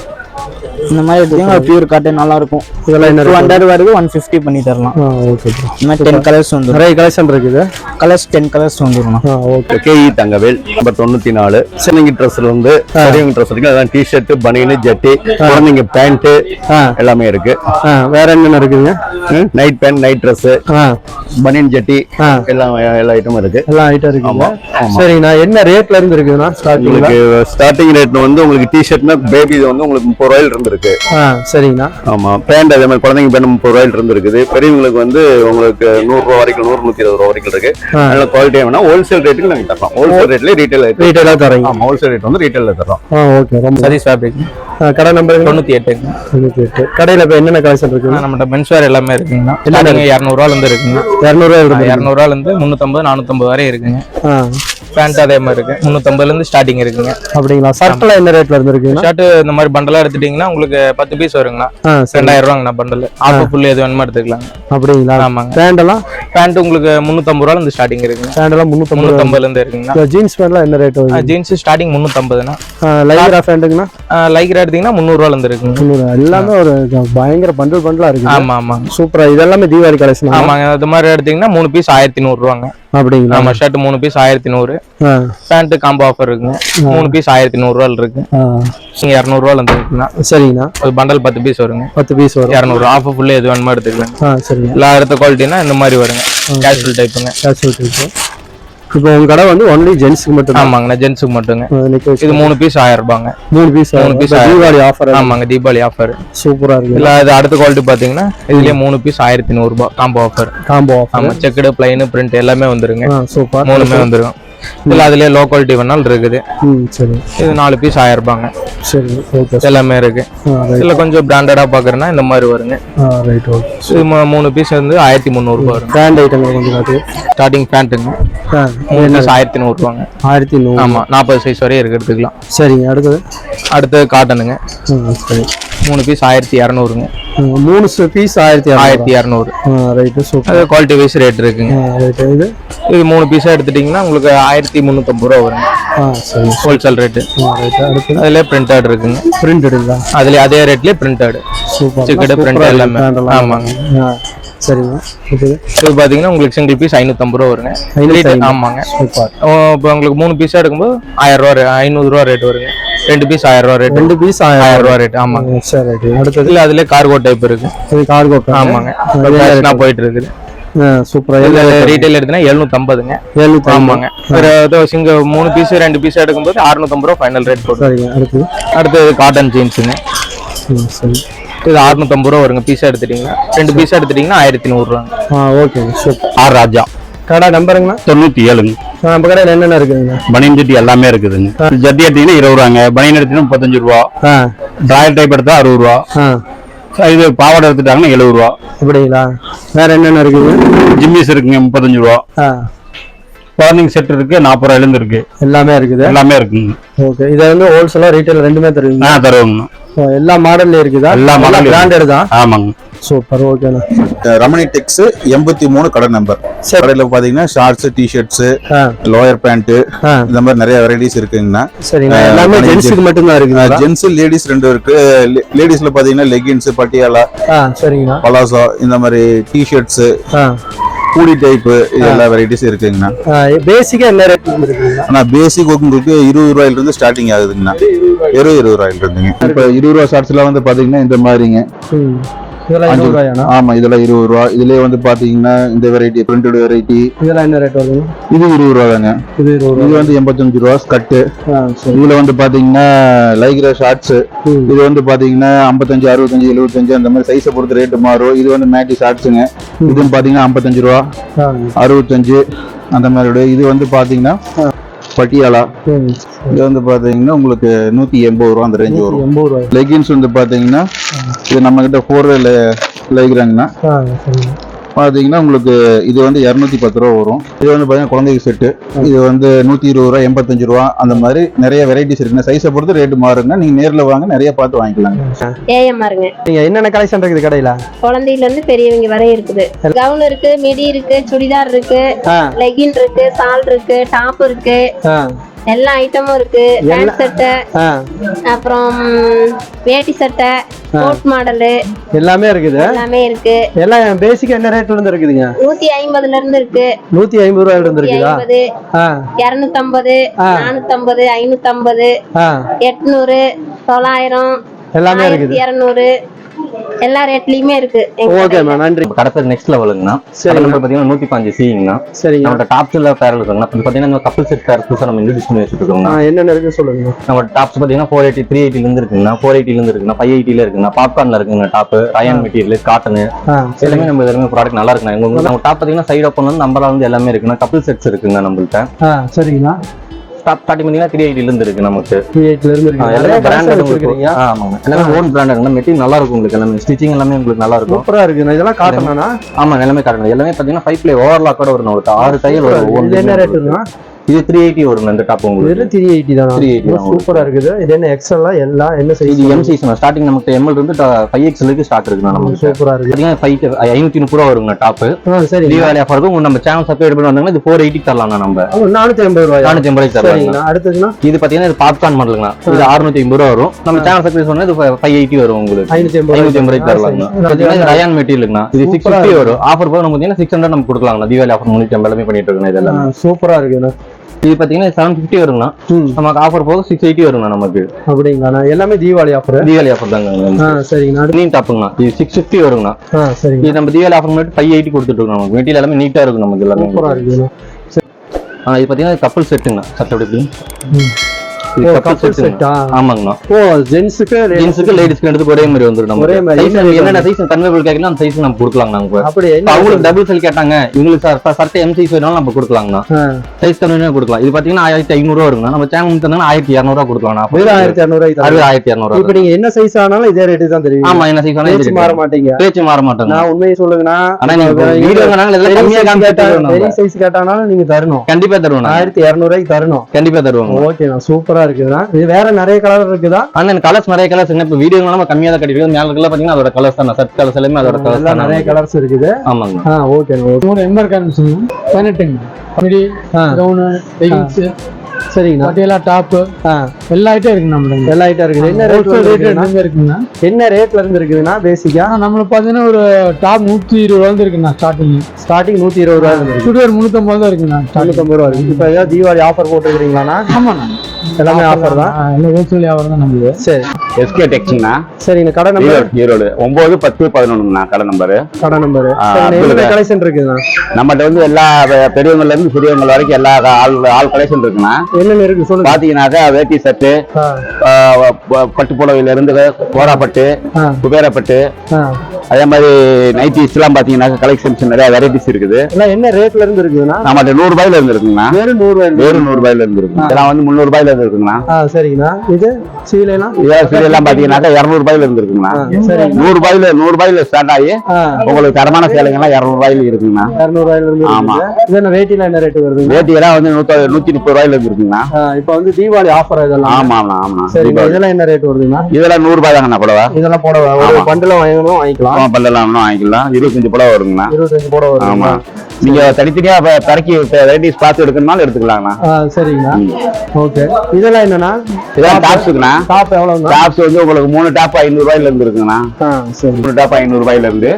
இந்த மாதிரி எடுத்தீங்கன்னா பியூர் காட்டன் நல்லா இருக்கும். இதெல்லாம் என்ன 200 வருது, 150 பண்ணி தரலாம். Okay bro. இந்த மாதிரி 10 கலர்ஸ் வந்துரும். நிறைய கலெக்ஷன் இருக்குது. கலர்ஸ் 10 கலர்ஸ் வந்துரும். ஓகே. கேஇ தங்கவேல் நம்பர் 94. சின்னங்க ட்ரெஸ்ல இருந்து பெரியவங்க ட்ரெஸ் இருக்கு. அதான் டி-ஷர்ட், பனியன், ஜட்டி, குழந்தைங்க பேண்ட் எல்லாமே இருக்கு. வேற என்னென்ன இருக்குங்க? நைட் பேண்ட், நைட் ட்ரெஸ், பனியன், ஜட்டி எல்லா ஐட்டமும் இருக்கு. எல்லா ஐட்டம் இருக்குங்க. சரிங்கண்ணா. என்ன ரேட்ல இருந்து இருக்குதுண்ணா ஸ்டார்டிங்? உங்களுக்கு ஸ்டார்டிங் ரேட் வந்து உங்களுக்கு டி-ஷர்ட்னா பேபி வந்து உங்களுக்கு 30 ரூபாயில இருந்து இருக்கு. சரிங்கண்ணா. ஆமா. பேண்ட் அதே மாதிரி குழந்தைங்க பேண்ட் 30 ரூபாயில இருந்து இருக்குது. பெரியவங்களுக்கு வந்து உங்களுக்கு 100 ரூபா வரைக்கும் 100 120 ரூபா வரைக்கும் இருக்கு. நல்ல குவாலிட்டியா வேணா ஹோல்சேல் ரேட்டுக்கு நாங்க தரோம். ஹோல்சேல் ரேட்ல ரீட்டைலா தரீங்க? ஆமா, ஹோல்சேல் ரேட் வந்து ரீட்டைலா தரோம். ஓகே. ரொம்ப சதீஷ் ஃபேப்ரிக். கடை நம்பர் 98. கடையில இப்ப என்னென்ன கலெக்ஷன் இருக்கு? நம்மகிட்ட மென்ஸ் வேர் எல்லாமே இருக்குங்கண்ணா. எல்லாமே 200 ரூபாயில இருந்து இருக்குங்க. 200 ரூபாயில இருந்து 350 450 வரை இருக்குங்க. பேண்ட் அதே மாதிரி இருக்கு. 350 இருந்து ஸ்டார்டிங் இருக்குங்க. அப்படிங்களா? ஷர்ட்ல என்ன ரேட்ல இருந்து இருக்குங்க? ஷர்ட் இந்த மாதிரி பண்டலா எடுத்துட்டீங்கன்னா உங்களுக்கு 10 பீஸ் வருங்கண்ணா. 2000 ரூபாங்கண்ணா பண்டல். ஆஃப் ஃபுல் எது வேணுமா எடுத்துக்கலாம். அப்படிங்களா? ஆமாங்க. பேண்ட் எல்லாம் பேண்ட் உங்களுக்கு 350 ரூபாயில இருந்து ஸ்டார்டிங் இருக்குங்க. பேண்ட் எல்லாம் 350 இருந்து இருக்குங்கண்ணா. ஜீன்ஸ் பேண்ட்லாம் என்ன ரேட் வருது? ஜீன்ஸ் ஸ்டார்டிங் 350ண்ணா. லைக்ரா பேண்ட்டுங்கண்ணா? லைக்ரா எடுத்தீங்கன்னா 300 ரூபாயில இருந்து இருக்குங்க. 300. எல்லாமே ஒரு பயங்கர பண்டலா இருக்கு. ஆமா ஆமா. சூப்பரா. இதெல்லாமே தீபாவளி கலெக்ஷன். ஆமாங்க. அது மாதிரி எடுத்தீங்கன்னா 3 பீஸ் 1100 ரூபாங்க. அப்படிங்களா? ஆமா. Shirt 3 piece 1100. Pant combo offer இருக்குங்க. 3 பீஸ் 1100 ரூபாயில இருக்கு. நீங்க 200 ரூபாயில இருந்து இருக்குண்ணா. சரிங்கண்ணா. ஒரு பண்டல் 10 பீஸ் வருங்க. 10 பீஸ் வரும். 200 ஆஃப் ஃபுல் எது வேணுமா எடுத்துக்கலாம். சரிங்க. எல்லா இடத்த குவாலிட்டினா இந்த மாதிரி வருங்க. கேஷுவல் டைப்புங்க. Casual type. இப்போ உங்க கடை வந்து ஒன்லி ஜென்ஸ்க்கு மட்டும்? ஆமாங்கண்ணா, ஜென்ஸுக்கு மட்டுங்க. இது 3 பீஸ் 1000 ரூபாங்க. 3 பீஸ் தீபாவளி ஆஃபர். ஆமாங்க, தீபாவளி ஆஃபர். சூப்பரா இருக்கு. இல்ல இது அடுத்த குவாலிட்டி பாத்தீங்கன்னா இதுலயே 3 பீஸ் 1100 ரூபாய் காம்போ ஆஃபர். ஆமா. செக்குடு, பிளைன், பிரிண்ட் எல்லாமே வந்துருங்க. சூப்பர். 3மே வந்துரும். இல்ல அதுலயே லோ குவாலிட்டி வேணாலும் இருக்குது. சரி. இது 4 பீஸ் 1000 ரூபாங்க. சரி. ஓகே. எல்லாமே இருக்கு. இல்ல கொஞ்சம் பிராண்டடா பாக்குறேன்னா இந்த மாதிரி வருங்க. ரைட். ஓகே. இது 3 பீஸ் வந்து 1300 ரூபாய் வரும். பிராண்ட் ஐட்டம் கொஞ்சம் காட்டு. ஸ்டார்டிங் பேண்ட்டுங்க 3 பீஸ் 1100 ரூபாங்க. 1100. ஆமா. 40 சைஸ் வரை இருக்கு, எடுத்துக்கலாம். சரிங்க. அடுத்து காட்டனுங்க. சரி. 3 பீஸ் 1200ங்க. 3 பீஸ் 1200. ரைட். சூப்பர். அது குவாலிட்டி வைஸ் ரேட் இருக்குங்க. ரைட். இது 3 பீஸா எடுத்துட்டீங்கன்னா உங்களுக்கு 1350 ரூபா வருங்க. சரி. Wholesale rate. ரைட். அடுத்து அதுல பிரிண்டட் இருக்குங்க. பிரிண்டடுங்களா? அதுல அதே ரேட்லயே பிரிண்டட். சூப்பர். செக்குடு, பிரிண்ட் எல்லாமே. ஆமாங்க. சரிங்க. இது பாத்தீங்கன்னா உங்களுக்கு சிங்கிள் பீஸ் 550 ரூபா வருங்க. ஆமாங்க. சூப்பர். இப்போ உங்களுக்கு 3 பீஸா எடுக்கும்போது 1000 ரூபா 500 ரூபா ரேட் வருங்க. 2 பீஸ் 1000 ரூபா ரேட். 2 பீஸ் 1000 ரூபா ரேட். ஆமாங்க. சரி. அடுத்து இல்ல அதுல கார்கோ டைப் இருக்கு. இது கார்கோ. ஆமாங்க. ஃபேஷனா போயிட்டு இருக்குது. சூப்பரா. ரீட்டைல் எடுத்தீங்கன்னா 750ங்க. 750. ஆமாங்க. ஒரு சிங்க 3 பீஸ் 2 பீஸ் எடுக்கும்போது 650 ரூபா ஃபைனல் ரேட் போடுங்க. சரிங்க. அடுத்து காட்டன் ஜீன்ஸுங்க. சரி. இது 650 ரூபா வருங்க. பீஸா எடுத்துட்டீங்கன்னா 2 பீஸா எடுத்துட்டீங்கன்னா 1100 ரூபாங்க. ஓகே. சூப்பர். ஆர் ராஜா. கடை நம்பருங்கண்ணா? 97ங்க. நம்ம கடையில் என்னென்ன இருக்குதுங்க? பனியன் ஜட்டி எல்லாமே இருக்குதுங்க. ஜட்டி எடுத்தீங்கன்னா 20 ரூபாங்க. பனியன் எடுத்தீங்கன்னா 35 ரூபா. டிராயர் டைப் எடுத்தா 60 ரூபா. இது பாவாடை எடுத்துட்டாங்கன்னா 70 ரூபா. அப்படிங்களா? வேற என்னென்ன இருக்குது? ஜிம்மிஸ் இருக்குங்க 35 ரூபா. குழந்தைங்க செட் இருக்கு 40 ரூபாயில இருந்து இருக்கு. எல்லாமே இருக்குது. எல்லாமே இருக்குங்க. ஓகே. இதை வந்து ஹோல்சேலா ரீட்டைல் ரெண்டுமே தருவீங்க? தருவாங்க. எல்லா மாடல்ல இருக்குதா? எல்லா மாடல் பிராண்டட் தான். ஆமாங்க. சூப்பர். ஓகேண்ணா. ரமணி டெக்ஸ் 83 கடை நம்பர். கடையில பாத்தீங்கன்னா ஷார்ட்ஸ், டிஷர்ட்ஸ், லோயர் பேண்ட் இந்த மாதிரி நிறைய வெரைட்டிஸ் இருக்குங்கண்ணா. சரிங்க. எல்லாமே ஜென்ஸுக்கு மட்டும் தான் இருக்கு. ஜென்ஸ், லேடிஸ் ரெண்டும் இருக்கு. லேடிஸ்ல பாத்தீங்கன்னா லெகின்ஸ், பட்டியாலா, சரிங்கண்ணா, பலாசோ இந்த மாதிரி டிஷர்ட்ஸ், கூடி டைப் இது எல்லா வெரைட்டிஸ் இருக்குங்கண்ணா. பேசிக்கா என்ன ரேட் இருக்குங்கண்ணா? ஆனா பேசிக் உங்களுக்கு 20 ரூபாயில இருந்து ஸ்டார்டிங் ஆகுதுங்கண்ணா. 20 ரூபாயில இருந்துங்க. இப்ப 20 ரூபா ஷார்ட்ஸ் எல்லாம் வந்து பாத்தீங்கன்னா இந்த மாதிரிங்க. இதெல்லாம் 20 ரூபாயாண்ணா? ஆமா, இதெல்லாம் 20 ரூபா. இதுலயே வந்து பாத்தீங்கன்னா இந்த வெரைட்டி பிரிண்டட் வெரைட்டி இதெல்லாம் என்ன ரேட் வருது? இது 20 ரூபா தாங்க. இது வந்து 85 ரூபா ஸ்கட். இதுல வந்து பாத்தீங்கன்னா லைக்ரா ஷார்ட்ஸ். இது வந்து பாத்தீங்கன்னா 55, 65, 75 அந்த மாதிரி சைஸை பொறுத்து ரேட் மாறும். இது வந்து மேட்டி ஷார்ட்ஸுங்க. இதுன்னு பாத்தீங்கன்னா 55 ரூபா, 65 அந்த மாதிரி. இது வந்து பாத்தீங்கன்னா பட்டியாலா. இது வந்து பாத்தீங்கன்னா உங்களுக்கு 180 ரூபா அந்த ரேஞ்ச் வரும். லெகின்ஸ் வந்து பாத்தீங்கன்னா இது நம்ம கிட்ட 4 லைக்ராங்கண்ணா. பாத்தீங்கன்னா உங்களுக்கு இது வந்து 210 ரூபா வரும். இது வந்து பாத்தீங்கன்னா குழந்தைக்கு செட்டு, இது வந்து 120 ரூபா, 85 ரூபா, அந்த மாதிரி நிறைய வெரைட்டிஸ் இருக்கு. சைஸை பொறுத்து ரேட் மாறுங்க. நீங்க நேர்ல வாங்க, நிறைய பார்த்து வாங்கிக்கலாங்க. ஏஎம்ஆருங்க. நீங்க என்னென்ன கலெக்ஷன் இருக்குது கடையில? குழந்தையில இருந்து பெரியவங்க வரை இருக்குது. கவுன் இருக்கு, மிடி இருக்கு, சுடிதார் இருக்கு, லெகின் இருக்கு, சால் இருக்கு, டாப் இருக்கு, எல்லா ஐட்டமும் இருக்கு. பேண்ட் சட்டை, அப்புறம் வேட்டி சட்டை, கோட் மாடல் எல்லாமே இருக்குது. எல்லாமே இருக்கு. எல்லாம் பேசிக்கா என்ன ரேட்ல இருந்து இருக்குதுங்க? 150ல இருந்து இருக்கு. 150 ரூபாயில இருந்து இருக்குதா? 250, 450, 550, 800, 900, எல்லாமே இருக்குது. 1200 எல்லா ரேட்லயுமே இருக்கு. ஓகே மேம், நன்றி. கடை பேர் நெக்ஸ்ட் லெவலுங்கண்ணா. சரி, நம்பர் பாத்தீங்கன்னா 105 சிங்கண்ணா. சரிங்க. நம்ம டாப்ஸ்ல பேர் இருக்குங்கண்ணா. இப்போ பாத்தீங்கன்னா கப்பல் செட் பேர் புதுசா நம்ம இன்ட்ரோடியூஸ் பண்ணி வச்சிருக்கோம்னா என்னென்ன இருக்கு சொல்லுங்க. நம்ம டாப்ஸ் பாத்தீங்கன்னா 480, 380 இருந்து இருக்குங்கண்ணா. 480 இருந்து இருக்குண்ணா. 580 இருக்குங்கண்ணா. பாப்கார்ன்ல இருக்குங்க டாப், ரயான் மெட்டீரியல், காட்டன் எல்லாமே நம்ம எல்லாமே ப்ராடக்ட் நல்லா இருக்குண்ணா. நம்ம டாப் பாத்தீங்கன்னா சைடு ஓப்பன் வந்து நம்பர்ல வந்து எல்லாமே இருக்குண்ணா. கப்பல் செட்ஸ் இருக்குங்க நம்மள்ட்ட. சரிங்களா. டாப் ஸ்டார்டிங் பண்ணீங்கன்னா 380 இருந்து இருக்கு நமக்கு. 380 இருந்து இருக்கு. எல்லாமே பிராண்டட் வச்சிருக்கீங்க. ஆமாங்க, எல்லாமே ஓன் பிராண்டட். மெட்டீரியல் நல்லா இருக்கும் உங்களுக்கு. எல்லாமே ஸ்டிச்சிங் எல்லாமே உங்களுக்கு நல்லா இருக்கும். சூப்பரா இருக்கு. இதெல்லாம் காட்டணும்னா ஆமா, எல்லாமே காட்டணும். எல்லாமே பாத்தீங்கன்னா 5 ப்ளே ஓவர்லாக் கூட வரும். ஒரு 6 தையல் வரும். என்ன ரேட்டுன்னா? இது 380 வரும். இந்த டாப் உங்களுக்கு 380 தான். 380 சூப்பரா இருக்குது. இது என்ன எக்ஸ்எல் எல்லாம் என்ன சைஸ்? இது எம் சைஸ். ஸ்டார்டிங் நமக்கு எம்எல் இருந்து 5XL வரைக்கும் ஸ்டார்ட் இருக்குண்ணா. நமக்கு சூப்பரா இருக்கு. பாத்தீங்கன்னா 530 ரூபா வருங்க டாப். சரி, தீபாவளி ஆஃபர் இருக்கும். நம்ம சேனல் சப்ஸ்கிரைப் பண்ணி வந்தாங்கன்னா இது 480 தரலாம் நம்ம. 480 ரூபாய். 480 ரூபாய்க்கு தரலாம். அடுத்ததுனா இது பாத்தீங்கன்னா இது பாப்கார்ன் மாடலுங்கண்ணா. இது 650 ரூபா வரும். நம்ம சேனல் சப்ஸ்கிரைப் பண்ணா இது 580 வரும் உங்களுக்கு. 580 ரூபாய்க்கு தரலாம். பாத்தீங்கன்னா இது ரயான் மெட்டீரியலுங்கண்ணா. இது 650 வரும். ஆஃபர் போக நம்ம பாத்தீங்கன்னா 600 நம்ம கொடுக்கலாம்ண்ணா. தீபாவளி ஆஃபர் 350 எல்லாமே பண்ணிட்டு இருக்கோம். இதெல்லாம் சூப்பரா இருக்குண்ணா. இது பாத்தீங்கன்னா 750 வருங்கண்ணா. நமக்கு ஆஃபர் போக 680 வருங்கண்ணா நமக்கு. அப்படிங்களா? எல்லாமே தீபாவளி ஆஃபர். தீபாவளி ஆஃபர் தாங்க. சரிங்கண்ணா. நீட் டாப்புங்கண்ணா. இது 650 வருங்கண்ணா. சரிங்க. இது நம்ம தீபாவளி ஆஃபர் மட்டும் 580 கொடுத்துட்டு இருக்கோம். நமக்கு மெட்டீரியல் எல்லாமே நீட்டா இருக்கும் நமக்கு. எல்லாமே சூப்பரா இருக்குண்ணா. இது பாத்தீங்கன்னா கப்பல் செட்டுங்கண்ணா. சட்டை எப்படி கப்பல் செட்டா? ஆமாங்கண்ணா. ஜென்ஸுக்கு லேடிஸ்க்கு ரெண்டுக்கு ஒரே மாதிரி வந்துரும். நம்ம ஒரே மாதிரி என்னென்ன சைஸ் கன்வெர்பிள் கேட்கலாம் அந்த சைஸ் நம்ம கொடுக்கலாம். நாங்க அப்படி அவங்களுக்கு டபுள் சைஸ் கேட்டாங்க, இவங்களுக்கு சட்டை எம் சைஸ் வேணாலும் நம்ம கொடுக்கலாங்கண்ணா. சைஸ் கன்வெர்பிள் கொடுக்கலாம். இது பாத்தீங்கன்னா 1500 ரூபா வருங்கண்ணா. நம்ம சேனல் தந்தாங்கன்னா 1200 ரூபா கொடுக்கலாம். 1200. 1200. இப்போ நீங்க என்ன சைஸ் ஆனாலும் இதே ரேட்டு தான் தெரியும். ஆமா, என்ன சைஸ் ஆனாலும் மாற மாட்டீங்க. பேச்சு மாற மாட்டாங்க. நான் உண்மையை சொல்லுங்கண்ணா. ஆனா நீங்க வீடியோங்கனால எல்லாம் கம்மியா காமிச்சிட்டு பெரிய சைஸ் கேட்டானாலும் நீங்க தரணும். கண்டிப்பா தருவோம். 1200 ரூபாய்க்கு தரணும். கண்டிப்பா தருவாங்க. ஓகேண்ணா, சூப்பரா இருக்குதுண்ணா. இது வேற நிறைய கலர் இருக்குதா? ஆனா கலர்ஸ் நிறைய கலர்ஸ். இப்போ வீடியோ நம்ம கம்மியா தான் கட்டிருக்கோம். மேல இருக்க பாத்தீங்கன்னா அதோட கலர்ஸ் தான். சட் கலர்ஸ் எல்லாமே அதோட கலர்ஸ் தான். நிறைய கலர்ஸ் இருக்குது. ஆமாங்க. ஓகேண்ணா. ஒரு எம்பர் காமிச்சுங்க. 18 மிடி, கவுன், லெகின்ஸ், சரிங்கண்ணா. பட்டியலா டாப் எல்லா ஐட்டம் இருக்கு நம்மளுக்கு. எல்லா ஐட்டம் இருக்குது. என்ன ரேட் இருக்குங்க? என்ன ரேட்ல இருந்து இருக்குதுன்னா பேசிக்கா நம்மளுக்கு பாத்தீங்கன்னா ஒரு டாப் 120 ரூபா இருந்து இருக்குண்ணா. ஸ்டார்டிங் 120 ரூபா இருக்கு. சுடிதார் 350 தான் இருக்குண்ணா. 350 ரூபா இருக்கு. இப்போ ஏதாவது தீபாவளி ஆஃபர் போட்டுருக்கீங்களாண்ணா? ஆமாண்ணா, எல்லாமே ஆஃபர் தான். எல்லாம் ஹோல்சேல் வியாபாரம் தான் நம்மளுக்கு. சரி, எஸ்கே டெக்ஸ்னா. சரிங்க. கடை நம்பர் ஈரோடு 9, 10, 11 கடை நம்பர். கடை நம்பர். என்ன கலெக்ஷன் இருக்குதுண்ணா? நம்மகிட்ட வந்து எல்லா பெரியவங்கல இருந்து சிறியவங்க வரைக்கும் எல்லா ஆல் கலெக்ஷன் இருக்குண்ணா. என்னென்ன இருக்கு சொல்லுங்க. பாத்தீங்கன்னாக்கா வேட்டி சட்டு, பட்டு புடவையில இருந்து கோராப்பட்டு, குபேரப்பட்டு, அதே மாதிரி நைட்டிஸ் எல்லாம் பாத்தீங்கன்னா கலெக்ஷன்ஸ் நிறைய வெரைட்டிஸ் இருக்குது. என்ன ரேட்ல இருந்து இருக்குதுண்ணா? நம்மகிட்ட 100 ரூபாயில இருந்து இருக்குங்கண்ணா. வெறும் 100 ரூபாயில இருந்து இருக்கு. இதெல்லாம் வந்து 300 ரூபாயில இருந்து இருக்குங்கண்ணா. சரிங்கண்ணா. இது சீலைலாம் சீலையெல்லாம் பாத்தீங்கன்னா 200 ரூபாயில இருந்து இருக்குங்கண்ணா. 100 ரூபாயில ஸ்டார்ட் ஆகி உங்களுக்கு தரமான சேலைங்க எல்லாம் 200 ரூபாயில இருக்குங்கண்ணா. 200 ரூபாயில இருந்து. ஆமா. இதெல்லாம் வேட்டிலாம் என்ன ரேட் வருது? வேட்டி எல்லாம் வந்து 130 ரூபாயில இருந்து இருக்குங்கண்ணா. இப்போ வந்து தீபாவளி ஆஃபர் இதெல்லாம். ஆமா ஆமா. சரி, இதெல்லாம் என்ன ரேட் வருதுண்ணா? இதெல்லாம் 100 ரூபாய் தாங்கண்ணா புடவை. இதெல்லாம் புடவை ஒரு பண்டல வாங்கிக்கலாம். பண்டலாம் வாங்கிக்கலாம். 25 புடவை வருங்கண்ணா. 25 புடவை வரும். ஆமா. நீங்க தனித்தனியா பறக்கி வெரைட்டிஸ் பார்த்து எடுக்கணும்னாலும் எடுத்துக்கலாங்கண்ணா. சரிங்கண்ணா. ஓகே. இதெல்லாம் என்னன்னா? இதெல்லாம் டாப்ஸுக்குண்ணா. டாப் எவ்வளவு? டாப்ஸ் வந்து உங்களுக்கு 3 டாப் 500 ரூபாயில இருந்து இருக்குங்கண்ணா. சரி. 3 டாப் 500 ரூபாயில இருந்து.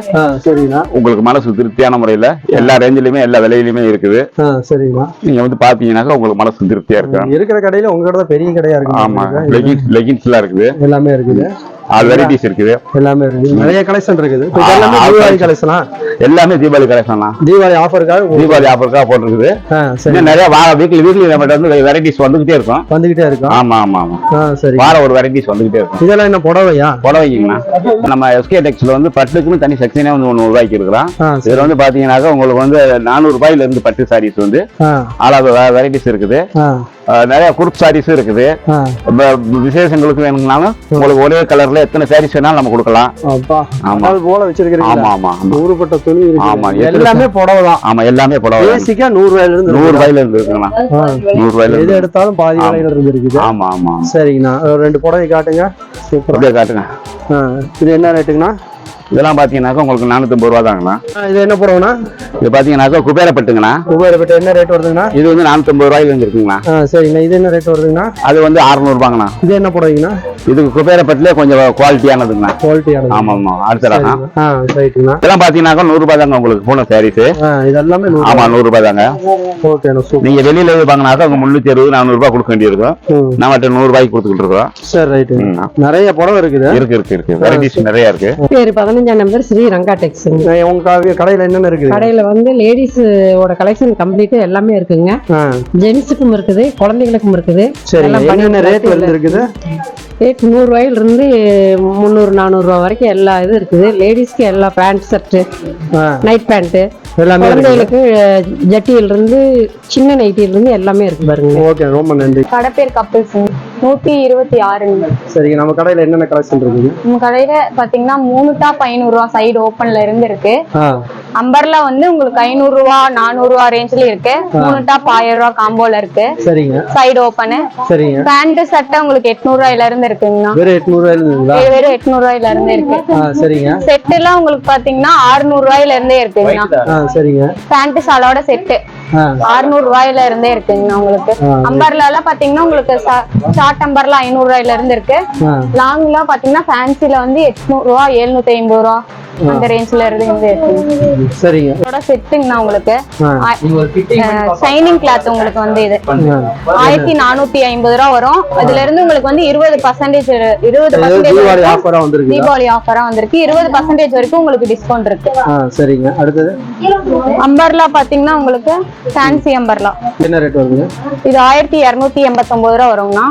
சரிங்கண்ணா. உங்களுக்கு மனசு திருப்தியான முறையில எல்லா ரேஞ்சிலுமே எல்லா விலையிலுமே இருக்குது. சரிங்கண்ணா. நீங்க வந்து பாத்தீங்கன்னாக்கா உங்களுக்கு மனசு திருப்தியா இருக்கு. இருக்கிற கடையில உங்க கடை பெரிய கடையா இருக்கு. ஆமா. லெகின்ஸ் எல்லாம் இருக்குது. எல்லாமே இருக்குது. ஆல் வெரைட்டிஸ் இருக்குது. எல்லாமே இருக்குது. நிறைய கலெக்ஷன் இருக்குது. எல்லாமே தீபாவளி கலெக்ஷனா? எல்லாமே தீபாவளி கலெக்ஷனா? தீபாவளி ஆஃபருக்காக போட்டுருக்குது. நிறைய வீக்லி நம்மகிட்ட வந்து வெரைட்டிஸ் வந்துகிட்டே இருக்கும். ஆமா ஆமா ஆமா. சரி. வார ஒரு வெரைட்டிஸ் வந்துகிட்டே இருக்கும். இதெல்லாம் என்ன புடவையா? புடவைங்கண்ணா. நம்ம எஸ்கே டெக்ஸ்ல வந்து பட்டுக்குன்னு தனி செக்ஷனே வந்து 100 ரூபாய்க்கு இருக்கிறோம். இதுல வந்து பாத்தீங்கன்னாக்கா உங்களுக்கு வந்து 400 ரூபாயில இருந்து பட்டு சாரீஸ் வந்து ஆளாத வெரைட்டிஸ் இருக்குது. நிறைய குரூப் சாரீஸ் இருக்குது. விசேஷங்களுக்கு வேணும்னாலும் உங்களுக்கு ஒரே கலர்ல ஆஃபர்ல எத்தனை சாரீஸ் வேணாலும் நம்ம கொடுக்கலாம். அப்பா ஆமா. அது போல வச்சிருக்கீங்க. ஆமா ஆமா ஆமா. ஊருப்பட்ட துணி இருக்கு. ஆமா. எல்லாமே புடவை தான். ஆமா எல்லாமே புடவை. பேசிக்கா 100 ரூபாயில இருந்து 100 ரூபாயில இருந்து இருக்குங்கண்ணா. 100 ரூபாயில எது எடுத்தாலும் பாதி விலையில இருந்து இருக்குது. ஆமா ஆமா. சரிங்கண்ணா, ஒரு 2 புடவை காட்டுங்க. சூப்பர். அப்படியே காட்டுங்க. இது என்ன ரேட்டுங்கண்ணா? இதெல்லாம் பாத்தீங்கன்னாக்கா உங்களுக்கு 450 ரூபா தாங்கண்ணா. இது என்ன புடவைண்ணா? இது பாத்தீங்கன்னாக்கா குபேரப்பட்டுங்கண்ணா. குபேரப்பட்டு என்ன ரேட் வருதுங்கண்ணா? இது வந்து 450 ரூபாயில இருந்து இருக்குங்கண்ணா. சரிங்கண்ணா. இது என்ன ரேட் வருதுங்கண்ணா? அது வந்து 600 ரூபாங்கண்ணா. இது என்ன புடவைங்கண்ணா? இது குபேரப்பட்டுல கொஞ்சம் குவாலிட்டியானதுங்கண்ணா. குவாலிட்டியானது. ஆமா ஆமா. அடுத்த ரகம். ரைட்டுங்கண்ணா. இதெல்லாம் பாத்தீங்கன்னாக்கா 100 ரூபாய் தாங்க உங்களுக்கு போன சாரீஸ். இது எல்லாமே 100. ஆமா 100 ரூபாய் தாங்க. ஓகேண்ணா, சூப்பர். நீங்க வெளியில வாங்கினாக்கா உங்க 360 400 ரூபாய் கொடுக்க வேண்டியிருக்கும். நம்ம 100 ரூபாய்க்கு கொடுத்துக்கிட்டு இருக்கோம். சரி, ரைட்டுங்க. நிறைய புடவை இருக்குது. இருக்கு வெரைட்டிஸ் நிறைய இருக்கு. பேரு 15ஆம் நம்பர் ஸ்ரீ ரங்கா டெக்ஸ். உங்க கடையில என்னென்ன இருக்குது? கடையில வந்து லேடிஸ் ஓட கலெக்ஷன் கம்ப்ளீட்டா எல்லாமே இருக்குங்க. ஜென்ஸுக்கும் இருக்குது, குழந்தைகளுக்கும் இருக்குது. சரி, என்னென்ன ரேட் இருக்குது? ரேட் 100 ரூபாயில இருந்து 300 400 ரூபா வரைக்கும் எல்லா இது இருக்குது. லேடிஸ்க்கு எல்லா பேண்ட் ஷர்ட், நைட் பேண்ட் எல்லாமே, குழந்தைகளுக்கு ஜட்டியில இருந்து சின்ன நைட்டில இருந்து எல்லாமே இருக்கு பாருங்க. ஓகே, ரொம்ப நன்றி. கடை பேர் கப்பிள்ஸ் 126. சரிங்க. நம்ம கடையில என்னென்ன கலெக்ஷன் இருக்குது? நம்ம கடையில பாத்தீங்கன்னா 3 டாப் 500 ரூபா சைடு ஓப்பன்ல இருந்து இருக்கு. அம்பர்லா வந்து உங்களுக்கு 500 ரூபா 400 ரூபா ரேஞ்ச்ல இருக்கு. 3 டாப் 1000 ரூபா காம்போல இருக்கு. சரிங்க. Side open. சரிங்க. பேண்ட் சட்டை உங்களுக்கு 800 ரூபாயில இருந்து இருக்குங்கண்ணா. வெறும் 800 ரூபாயில இருந்துங்களா? வெறும் 800 ரூபாயில இருந்து இருக்கு. சரிங்க. செட் எல்லாம் உங்களுக்கு பாத்தீங்கன்னா 600 ரூபாயில இருந்தே இருக்குங்கண்ணா. சரிங்க. பேண்ட் சாலோட செட் 600 ரூபாயில இருந்தே இருக்குங்கண்ணா. உங்களுக்கு அம்பர்லா எல்லாம் பாத்தீங்கன்னா உங்களுக்கு ஷார்ட் அம்பர்லா 500 ரூபாயில இருந்து இருக்கு. லாங்ல பாத்தீங்கன்னா ஃபேன்சில வந்து 800 ரூபா 750 ரூபா அந்த ரேஞ்ச்ல இருந்து இருக்கு. சரிங்க. இதோட செட்டுங்கண்ணா உங்களுக்கு ஷைனிங் கிளாத் உங்களுக்கு வந்து இது 1450 ரூபா வரும். அதுல இருந்து உங்களுக்கு வந்து 20% தீபாவளி ஆஃபரா வந்திருக்கு. தீபாவளி ஆஃபரா வந்திருக்கு. 20% வரைக்கும் உங்களுக்கு டிஸ்கவுண்ட் இருக்கு. சரிங்க. அடுத்தது அம்பர்லா பாத்தீங்கன்னா உங்களுக்கு ஃபேன்சி அம்பர்லா என்ன ரேட் வருதுங்க? இது 1289 ரூபா வருங்கண்ணா.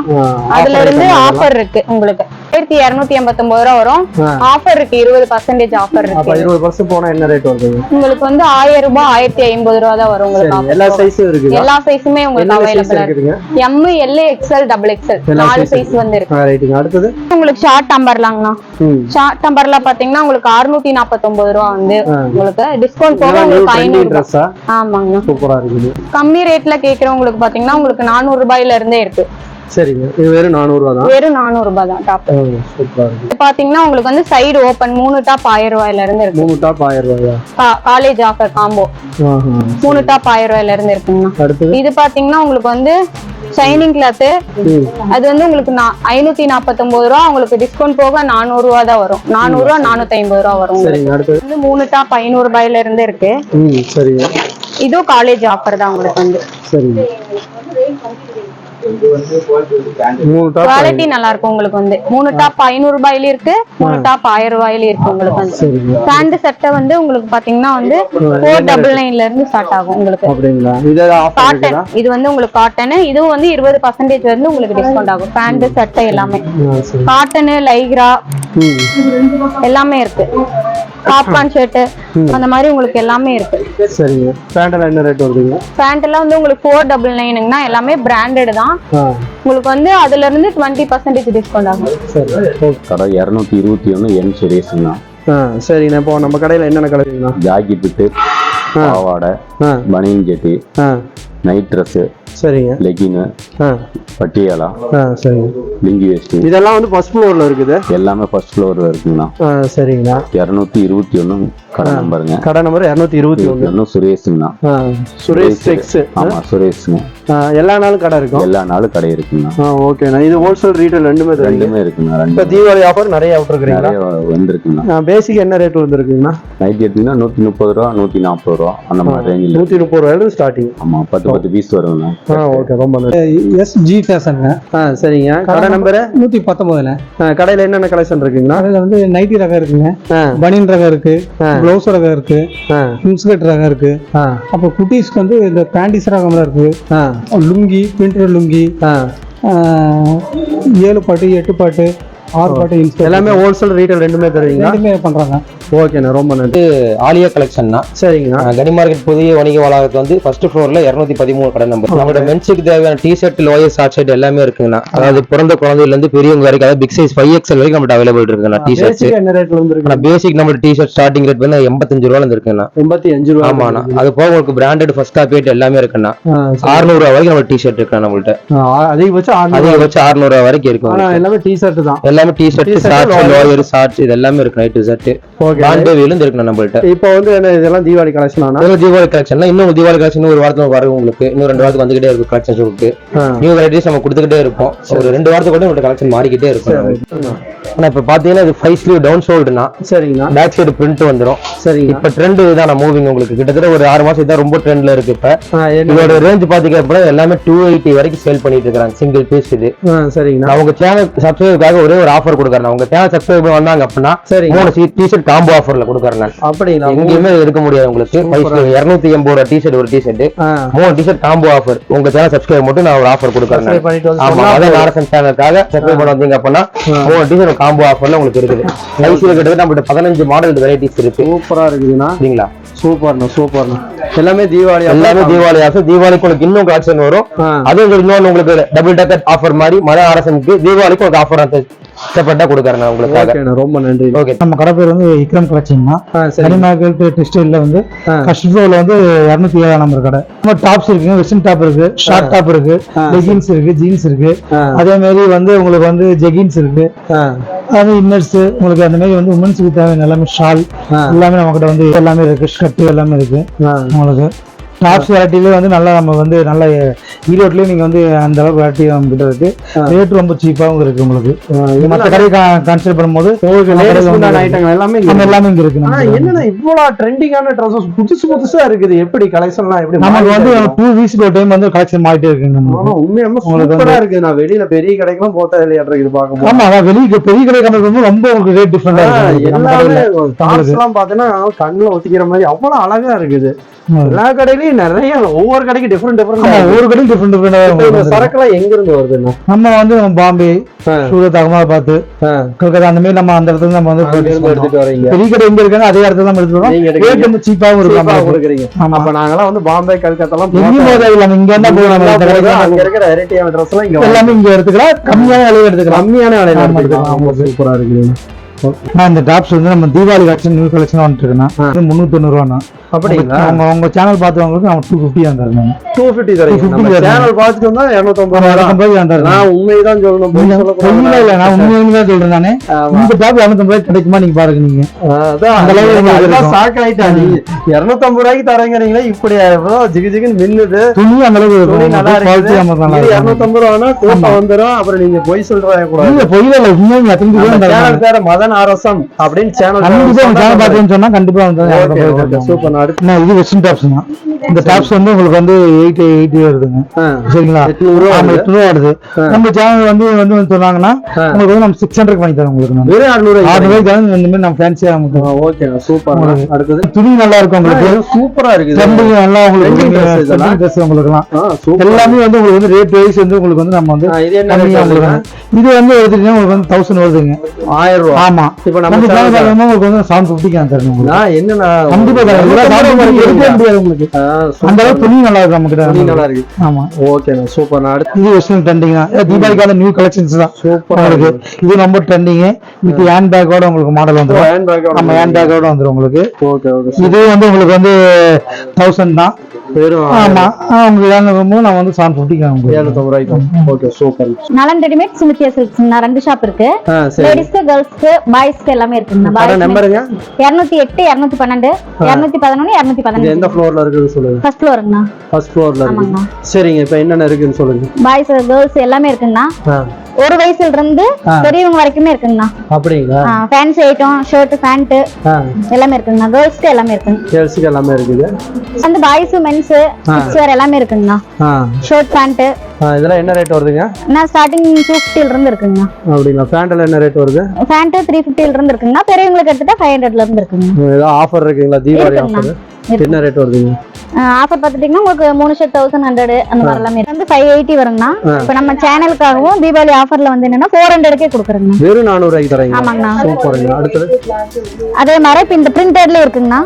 அதுல இருந்து ஆஃபர் இருக்கு உங்களுக்கு 1289 ரூபா வரும். ஆஃபர் இருக்கு 20% ஆஃபர் இருக்கு. அப்ப 20% போனா என்ன ரேட் வருதுங்க? உங்களுக்கு வந்து 1000 ரூபாய் 1050 ரூபா தான் வரும் உங்களுக்கு. எல்லா சைஸும் இருக்கு. எல்லா சைஸுமே உங்களுக்கு அவைலபிள் இருக்கு. M, L, XL, XXL 4 size வந்து இருக்கு. ரைட்டுங்க. அடுத்தது உங்களுக்கு ஷார்ட் அம்பர்லாங்கண்ணா. ஷார்ட் அம்பர்லா பாத்தீங்கன்னா உங்களுக்கு 649 ரூபா வந்து உங்களுக்கு டிஸ்கவுண்ட் போக உங்களுக்கு 500 ட்ரெஸ்ஸா? ஆமாங்கண்ணா. சூப்பரா இருக்குது. கம்மி ரேட்ல கேக்குறவங்களுக்கு பாத்தீங்கன்னா உங்களுக்கு 400 ரூபாயில இருந்தே இருக்கு. சரிங்க. இது வெறும் 400 ரூபா தான். வெறும் 400 ரூபாய் தான் டாப். சூப்பரா இருக்கு. இது பாத்தீங்கன்னா உங்களுக்கு வந்து சைடு ஓபன் 3 டாப் 1000 ரூபாயில இருந்து இருக்கு. 3 டாப் 1000 ரூபாயா? காலேஜ் ஆஃபர் காம்போ 3 டாப் 1000 ரூபாயில இருந்து இருக்குங்க. அடுத்து இது பாத்தீங்கன்னா உங்களுக்கு வந்து ஷைனிங் கிளாத். அது வந்து உங்களுக்கு 549 ரூபா உங்களுக்கு டிஸ்கவுண்ட் போக 400 ரூபா தான் வரும். 400 ரூபா 450 ரூபா வரும். சரிங்க. அடுத்து வந்து 3 டாப் 500 ரூபாயில இருந்து இருக்கு. சரிங்க. இதுவும் காலேஜ் ஆஃபர் தான் உங்களுக்கு வந்து. சரிங்க. 3 டாப் குவாலிட்டி நல்லா இருக்கும் உங்களுக்கு வந்து. 3 டாப் 500 ரூபாயில இருக்கு. 3 டாப் 1000 ரூபாயில இருக்கு உங்களுக்கு வந்து. பேண்ட் சட்டை வந்து உங்களுக்கு பாத்தீங்கன்னா வந்து 499 ல இருந்து ஸ்டார்ட் ஆகும் உங்களுக்கு. அப்படிங்களா? இது ஆஃபர் காட்டன். இது வந்து உங்களுக்கு காட்டன். இதுவும் வந்து 20% வந்து உங்களுக்கு டிஸ்கவுண்ட் ஆகும். பேண்ட் சட்டை எல்லாமே காட்டன், லைக்ரா எல்லாமே இருக்கு. பாப்கார்ன் ஷர்ட் அந்த மாதிரி உங்களுக்கு எல்லாமே இருக்கு. சரிங்க. பேண்ட்ல என்ன ரேட் வருதுங்க? பேண்ட் எல்லாம் வந்து உங்களுக்கு 499ங்கனா எல்லாமே பிராண்டட் தான். உங்களுக்கு வந்து அதுல இருந்து 20% டிஸ்கவுண்ட் ஆகும். சரி. கடை 221 என் சுரேஷ்ண்ணா. சரிங்கண்ணா. இப்போ நம்ம கடையில என்னென்ன கலருங்கண்ணா? ஜாக்கி பிட்டு, பாவாடை, பனியன் ஜெட்டி, நைட் ட்ரெஸ், சரிங்க, லெகின், பட்டியாலா, சரிங்க, லிங்கி வேஸ்ட், இதெல்லாம் வந்து ஃபர்ஸ்ட் ஃப்ளோர்ல இருக்குது. எல்லாமே ஃபர்ஸ்ட் ஃப்ளோர்ல இருக்குங்கண்ணா. சரிங்கண்ணா. 221 கடை நம்பருங்க. கடை நம்பர் 221. சுரேஷ்ண்ணா. சுரேஷ் டெக்ஸ். ஆமா சுரேஷ்ங்க. எல்லா நாளும் கடை இருக்கும். எல்லா நாளும் கடை இருக்குங்கண்ணா. ஓகேண்ணா. இது ஹோல்சேல் ரீட்டைல் ரெண்டுமே இருக்குண்ணா. இப்போ தீபாவளி ஆஃபர் நிறைய விட்டுருக்கீங்களா? வந்திருக்குண்ணா. பேசிக் என்ன ரேட் வந்துருக்குங்கண்ணா? நைட் எடுத்தீங்கன்னா 130 ரூபா 140 ரூபா அந்த மாதிரி ரேஞ்சில். 130 ரூபாயில ஸ்டார்டிங். ஆமா 10 பீஸ் வருங்கண்ணா. ஓகே, ரொம்ப நல்லது. SG ஃபேஷனுங்க. சரிங்க. கடை நம்பர் 119ங்க. கடையில என்னென்ன கலெக்ஷன் இருக்குங்கண்ணா? கடையில வந்து நைட்டி ரகம் இருக்குங்க, பனியன் ரகம் இருக்கு, ப்ளவுஸ் ரகம் இருக்கு, இன்ஸ்கர்ட் ரகம் இருக்கு. அப்போ குட்டீஸ்க்கு வந்து இந்த பேண்டிஸ் ரகம்லாம் இருக்கு. லுங்கி, பிரிண்டட் லுங்கி, 7 பாட்டு 8 பாட்டு 6 பாட்டு எல்லாமே ஹோல்சேல் ரீட்டைல் ரெண்டுமே தருவீங்க? ரெண்டுமே பண்றாங்க. ஓகேண்ணா ரொம்ப நன்றி. ஆலியா கலெக்ஷன்னா சரிங்கண்ணா. கனி மார்க்கெட் புதிய வணிக வளாகத்து வந்து ஃபர்ஸ்ட் ஃப்ளோர்ல 213 கடை நம்பர். நம்மளோட மென்ஸுக்கு தேவையான டிஷர்ட், லோயர், ஷார்ட் ஷர்ட் எல்லாமே இருக்குங்கண்ணா. அதாவது பிறந்த குழந்தையில இருந்து பெரியவங்க வரைக்கும், அதாவது பிக் சைஸ் 5XL வரைக்கும் நம்மகிட்ட அவைலபிள் இருக்குண்ணா. டிஷர்ட்ஸ் என்ன ரேட்ல இருந்து பேசிக் நம்ம டிஷர்ட் ஸ்டார்டிங் ரேட் வந்து 85 ரூபாயில இருந்து இருக்குண்ணா. 85 ரூபா. ஆமாண்ணா. அது போக உங்களுக்கு பிராண்டட் ஃபர்ஸ்ட் காப்பி எல்லாமே இருக்குண்ணா. 600 ரூபா வரைக்கும் நம்ம டிஷர்ட் இருக்குண்ணா. நம்மள்ட்ட அதிகபட்சம் 600 ரூபா வரைக்கும் இருக்கும். எல்லாமே டிஷர்ட் தான். எல்லாமே டிஷர்ட், ஷார்ட்ஸ், லோயர், ஷார்ட்ஸ் இது எல்லாமே இருக்கு. நைட் ஷர்ட் பாண்டேவில இருக்கு நம்மள்ட்ட. இப்போ வந்து இதெல்லாம் தீபாவளி கலெக்ஷன் ஆனா தீபாவளி கலெக்ஷன் இன்னும் தீபாவளி கலெக்ஷன் ஒரு வாரத்துக்கு வரும் உங்களுக்கு. இன்னும் 2 வாரத்துக்கு வந்துகிட்டே இருக்கும் கலெக்ஷன்ஸ் உங்களுக்கு. நியூ வெரைட்டிஸ் நம்ம கொடுத்துக்கிட்டே இருப்போம். ஒரு 2 வாரத்துக்கு கூட உங்களுக்கு கலெக்ஷன் மாறிக்கிட்டே இருக்கும். ஆனா இப்ப பாத்தீங்கன்னா இது 5 ஸ்லீவ் டவுன் ஷோல்டர்னா. சரிங்கண்ணா. பேக் சைடு பிரிண்ட் வந்துரும். சரிங்க. இப்ப ட்ரெண்ட் இதான் மூவிங் உங்களுக்கு. கிட்டத்தட்ட ஒரு 6 மாசம் இதான் ரொம்ப ட்ரெண்ட்ல இருக்கு. இப்ப இதோட ரேஞ்ச் பாத்தீங்க அப்படின்னா எல்லாமே 280 வரைக்கும் சேல் பண்ணிட்டு இருக்காங்க சிங்கிள் பீஸ் இது. சரிங்கண்ணா. அவங்க சேனல் சப்ஸ்கிரைபருக்காக ஒரே ஒரு ஆஃபர் கொடுக்குறேன். அவங்க சேனல் சப்ஸ்கிரைப் வந்தாங்க அப்படின்னா 3 டிஷர்ட் காம்போ ஆஃபர்ல கொடுக்குறேன். அப்படிங்களா? எங்கேயுமே இருக்க முடியாது உங்களுக்கு. 280 ரூபா டிஷர்ட் ஒரு டிஷர்ட் 3 டிஷர்ட் காம்போ ஆஃபர். உங்க சேனல் சப்ஸ்கிரைப் மட்டும் நான் ஒரு ஆஃபர் கொடுக்குறேன். ஆமா, அதே நாரசன் சேனலுக்காக சப்ஸ்கிரைப் பண்ண வந்தீங்க அப்படின்னா 3 டிஷர்ட் காம்போ ஆஃபர்ல உங்களுக்கு இருக்குது. சைஸ்ல கிட்டத்தட்ட நம்மகிட்ட 15 மாடல் வெரைட்டிஸ் இருக்கு. சூப்பரா இருக்குதுண்ணா. சரிங்களா? சூப்பர்ண்ணா. எல்லாமே தீபாவளி ஆஃபர். தீபாவளிக்கு உங்களுக்கு இன்னும் கலெக்ஷன் வரும். அதுவும் இன்னொன்று உங்களுக்கு டபுள் டக்கர் ஆஃபர் மாதிரி மழை அரசனுக்கு தீபாவளிக்கு ஒரு ஆஃபர் செப்பரேட்டா கொடுக்குறேன் உங்களுக்கு. ரொம்ப நன்றி. ஓகே. நம்ம கடை பேர் வந்து விக்ரம் கலெக்ஷன்னா கனி மார்க்கெட் டெக்ஸ்டைல்ல வந்து ஃபர்ஸ்ட் ஃப்ளோர்ல வந்து 207 நம்பர் கடை. நம்ம டாப்ஸ் இருக்குங்க, வெஸ்டர்ன் டாப் இருக்கு, ஷார்ட் டாப் இருக்கு, லெகின்ஸ் இருக்கு, ஜீன்ஸ் இருக்கு. அதே மாதிரி வந்து உங்களுக்கு வந்து ஜெகின்ஸ் இருக்கு, அது இன்னர்ஸ் உங்களுக்கு அந்த மாதிரி வந்து உமன்ஸுக்கு தேவையான எல்லாமே ஷால் எல்லாமே நம்ம கிட்ட வந்து எல்லாமே இருக்கு. ஷர்ட் எல்லாமே இருக்கு. உங்களுக்கு டாப்ஸ் வெரைட்டிலே வந்து நல்லா நம்ம வந்து நல்ல ஈரோட்லயே நீங்க வந்து அந்த அளவுக்கு வெரைட்டி நம்ம கிட்ட இருக்கு. ரேட் ரொம்ப சீப்பாவும் இருக்கு உங்களுக்கு. மற்ற கடை கன்சிடர் பண்ணும்போது எல்லாமே இங்க இருக்கு. என்னன்னா இவ்வளவு ட்ரெண்டிங்கான ட்ரெஸ்ஸஸ் புதுசா இருக்குது. எப்படி கலெக்ஷன்லாம் எப்படி நமக்கு வந்து 2 வீக்ஸ் ஒரு டைம் வந்து கலெக்ஷன் மாறிட்டே இருக்குங்க. உண்மையாலுமே சூப்பரா இருக்கு. நான் வெளியில பெரிய கடைக்கெல்லாம் போட்டது இல்லையா இது பார்க்கும்போது. ஆமா, வெளிய பெரிய கடை கம்பேர் பண்ணும்போது ரொம்ப உங்களுக்கு ரேட் டிஃபரெண்டா இருக்கு. எல்லாமே பாத்தீங்கன்னா கண்ணுல ஒத்திக்கிற மாதிரி அவ்வளவு அழகா இருக்குது. எல்லா கடையிலயும் நிறைய ஒவ்வொரு கடைக்கு டிஃபரெண்ட் ஒவ்வொரு கடையும் டிஃபரெண்ட் சரக்குலாம் எங்க இருந்து வருதுன்னா நம்ம வந்து பாம்பே, சூரத், அகமதாபாத், கல்கத்தா அந்த மாதிரி நம்ம அந்த இடத்துல நம்ம வந்து எடுத்துட்டு வரீங்க. பெரிய கடை எங்க இருக்காங்க அதே இடத்துல நம்ம எடுத்துட்டு வரோம். ரேட் ரொம்ப சீப்பாவும் இருக்கும் கொடுக்குறீங்க. அப்ப நாங்கெல்லாம் வந்து பாம்பே, கல்கத்தா எல்லாம் இங்க என்ன போறோம், அங்க இருக்கிற வெரைட்டியான ட்ரெஸ் எல்லாம் இங்க எல்லாமே இங்க எடுத்துக்கலாம். கம்மியான விலையில எடுத்துக்கலாம். கம்மியான விலையில எடுத்துக்கலாம். சூப்பரா இருக்குது. இந்த டாப்ஸ் வந்து நம்ம தீபாவளி கலெக்ஷன் நியூ கலெக்ஷன் வந்துட்டு இருக்குன்னா 390 ரூபாண்ணா. அப்படிங்களா? உங்க சேனல் பார்த்தவங்களுக்கு நம்ம 250 தான் தருவாங்க. 250 தரீங்க. சேனல் பார்த்துட்டு வந்தா 250 ரூபாய். நான் உண்மைதான் சொல்லணும். உண்மை இல்ல, நான் உண்மையுமே தான் சொல்றேன். நானே இந்த டாப் 250 ரூபாய் கிடைக்குமா நீங்க பாருங்க. நீங்க அதான் ஷாக் ஆயிட்டாங்க. 250 ரூபாய்க்கு தரேங்கிறீங்களா? இப்படி ஜிகு ஜிகுன்னு மின்னுது. துணி அந்த அளவுக்கு நல்லா இருக்கு. 250 ரூபானா கூட்டம் வந்துரும். அப்புறம் நீங்க பொய் சொல்றாங்க கூடாது. பொய் இல்ல, உண்மையா சேனல் பேர மதன் அரசம் அப்படின்னு சேனல் சொன்னா கண்டிப்பா வந்து சூப்பர். இது வெஸ்டர்ன் டாப்ஸ் தான். இந்த டாப்ஸ் வந்து உங்களுக்கு வந்து 880 வருதுங்க. சரிங்களா? 800 ரூபா வருது. நம்ம சேனல் வந்து வந்து சொன்னாங்கன்னா உங்களுக்கு வந்து நம்ம 600 பண்ணி தரோம். உங்களுக்கு 600 இந்த மாதிரி நம்ம ஃபேன்சியா. Okay, super. அடுத்தது துணி நல்லா இருக்கும் உங்களுக்கு. சூப்பரா இருக்குது. நல்லா உங்களுக்கு ட்ரெஸ் உங்களுக்குலாம் எல்லாமே வந்து உங்களுக்கு வந்து ரேட் வைஸ் வந்து உங்களுக்கு வந்து நம்ம வந்து இது வந்து எடுத்துட்டீங்கன்னா உங்களுக்கு வந்து 1000 வருதுங்க. 1000 ரூபா. ஆமா. இப்போ நம்ம உங்களுக்கு வந்து 750 தான் தரணும். என்னன்னா கண்டிப்பா உங்களுக்கு அந்த அளவுக்கு துணி நல்லா இருக்கு. நம்ம கிட்ட துணி நல்லா இருக்கு. ஆமா. Okay, super. இது வெஸ்டர்ன் ட்ரெண்டிங் தான். தீபாவளிக்கான நியூ கலெக்ஷன்ஸ் தான். சூப்பரா இருக்கு. இது ரொம்ப ட்ரெண்டிங். இது ஹேண்ட் பேக்கோட உங்களுக்கு மாடல் வந்துரும். ஹேண்ட் பேக்கோட நம்ம ஹேண்ட் பேக்கோட வந்துரும் உங்களுக்கு. Okay okay. இது வந்து உங்களுக்கு வந்து 1000 தான். ஆமா, உங்களுக்கு நான் வந்து 750 750 ரூபாய்க்கு. Okay, super. நலன் ரெடிமேட் சுமித்யா சில்க்ஸ் 2 ஷாப் இருக்கு. லேடிஸ்க்கு, கேர்ள்ஸ்க்கு, பாய்ஸ்க்கு எல்லாமே இருக்குங்க. பாய் நம்பருங்க 208 212 211 215. எந்த ஃப்ளோர்ல இருக்குன்னு சொல்லுங்க. ஃபர்ஸ்ட் ஃப்ளோருங்கண்ணா. ஃபர்ஸ்ட் ஃப்ளோர்ல இருக்கு. சரிங்க. இப்போ என்னென்ன இருக்குன்னு சொல்லுங்க. பாய்ஸ், கேர்ள்ஸ் எல்லாமே இருக்குங்கண்ணா. ஒரு வயசுல இருந்து பெரியவங்க வரைக்குமே இருக்குங்கண்ணா. அப்படிங்களா? ஃபேன்சி ஐட்டம், ஷர்ட், பேண்ட் எல்லாமே இருக்குங்கண்ணா. கேர்ள்ஸ்க்கு எல்லாமே இருக்குங்க. கேர்ள்ஸ்க்கு எல்லாமே இருக்குது. அந்த பாய்ஸ், மென்ஸ், கிட்ஸ் வேற எல்லாமே இருக்குங்கண்ணா. ஷர்ட், பேண்ட் இதெல்லாம் என்ன ரேட் வருதுங்க? நான் ஸ்டார்டிங் 250 ல இருந்து இருக்குங்கண்ணா. அப்படிங்களா? பேண்ட்ல என்ன ரேட் வருது? பேண்ட் 350 ல இருந்து இருக்குங்கண்ணா. பெரியவங்களுக்கு எடுத்துட்டா 500 ல இருந்து இருக்குங்க. ஏதோ ஆஃபர் இருக்குங்களா? தீபாவளி ஆஃபர் என்ன ரேட் வருதுங்க? ஆஃபர் பார்த்துட்டீங்கன்னா உங்களுக்கு 3 ஷர்ட் 1100 அந்த மாதிரி எல்லாமே வந்து 580 வருங்கண்ணா. இப்போ நம்ம சேனலுக்காகவும் தீபாவளி ஆஃபர்ல வந்து என்னன்னா 400க்கே கொடுக்குறேங்கண்ணா. வெறும் 400 தரீங்க. ஆமாங்கண்ணா. சூப்பருங்க. அடுத்தது அதே மாதிரி இப்போ இந்த பிரிண்டட்ல இருக்குங்கண்ணா.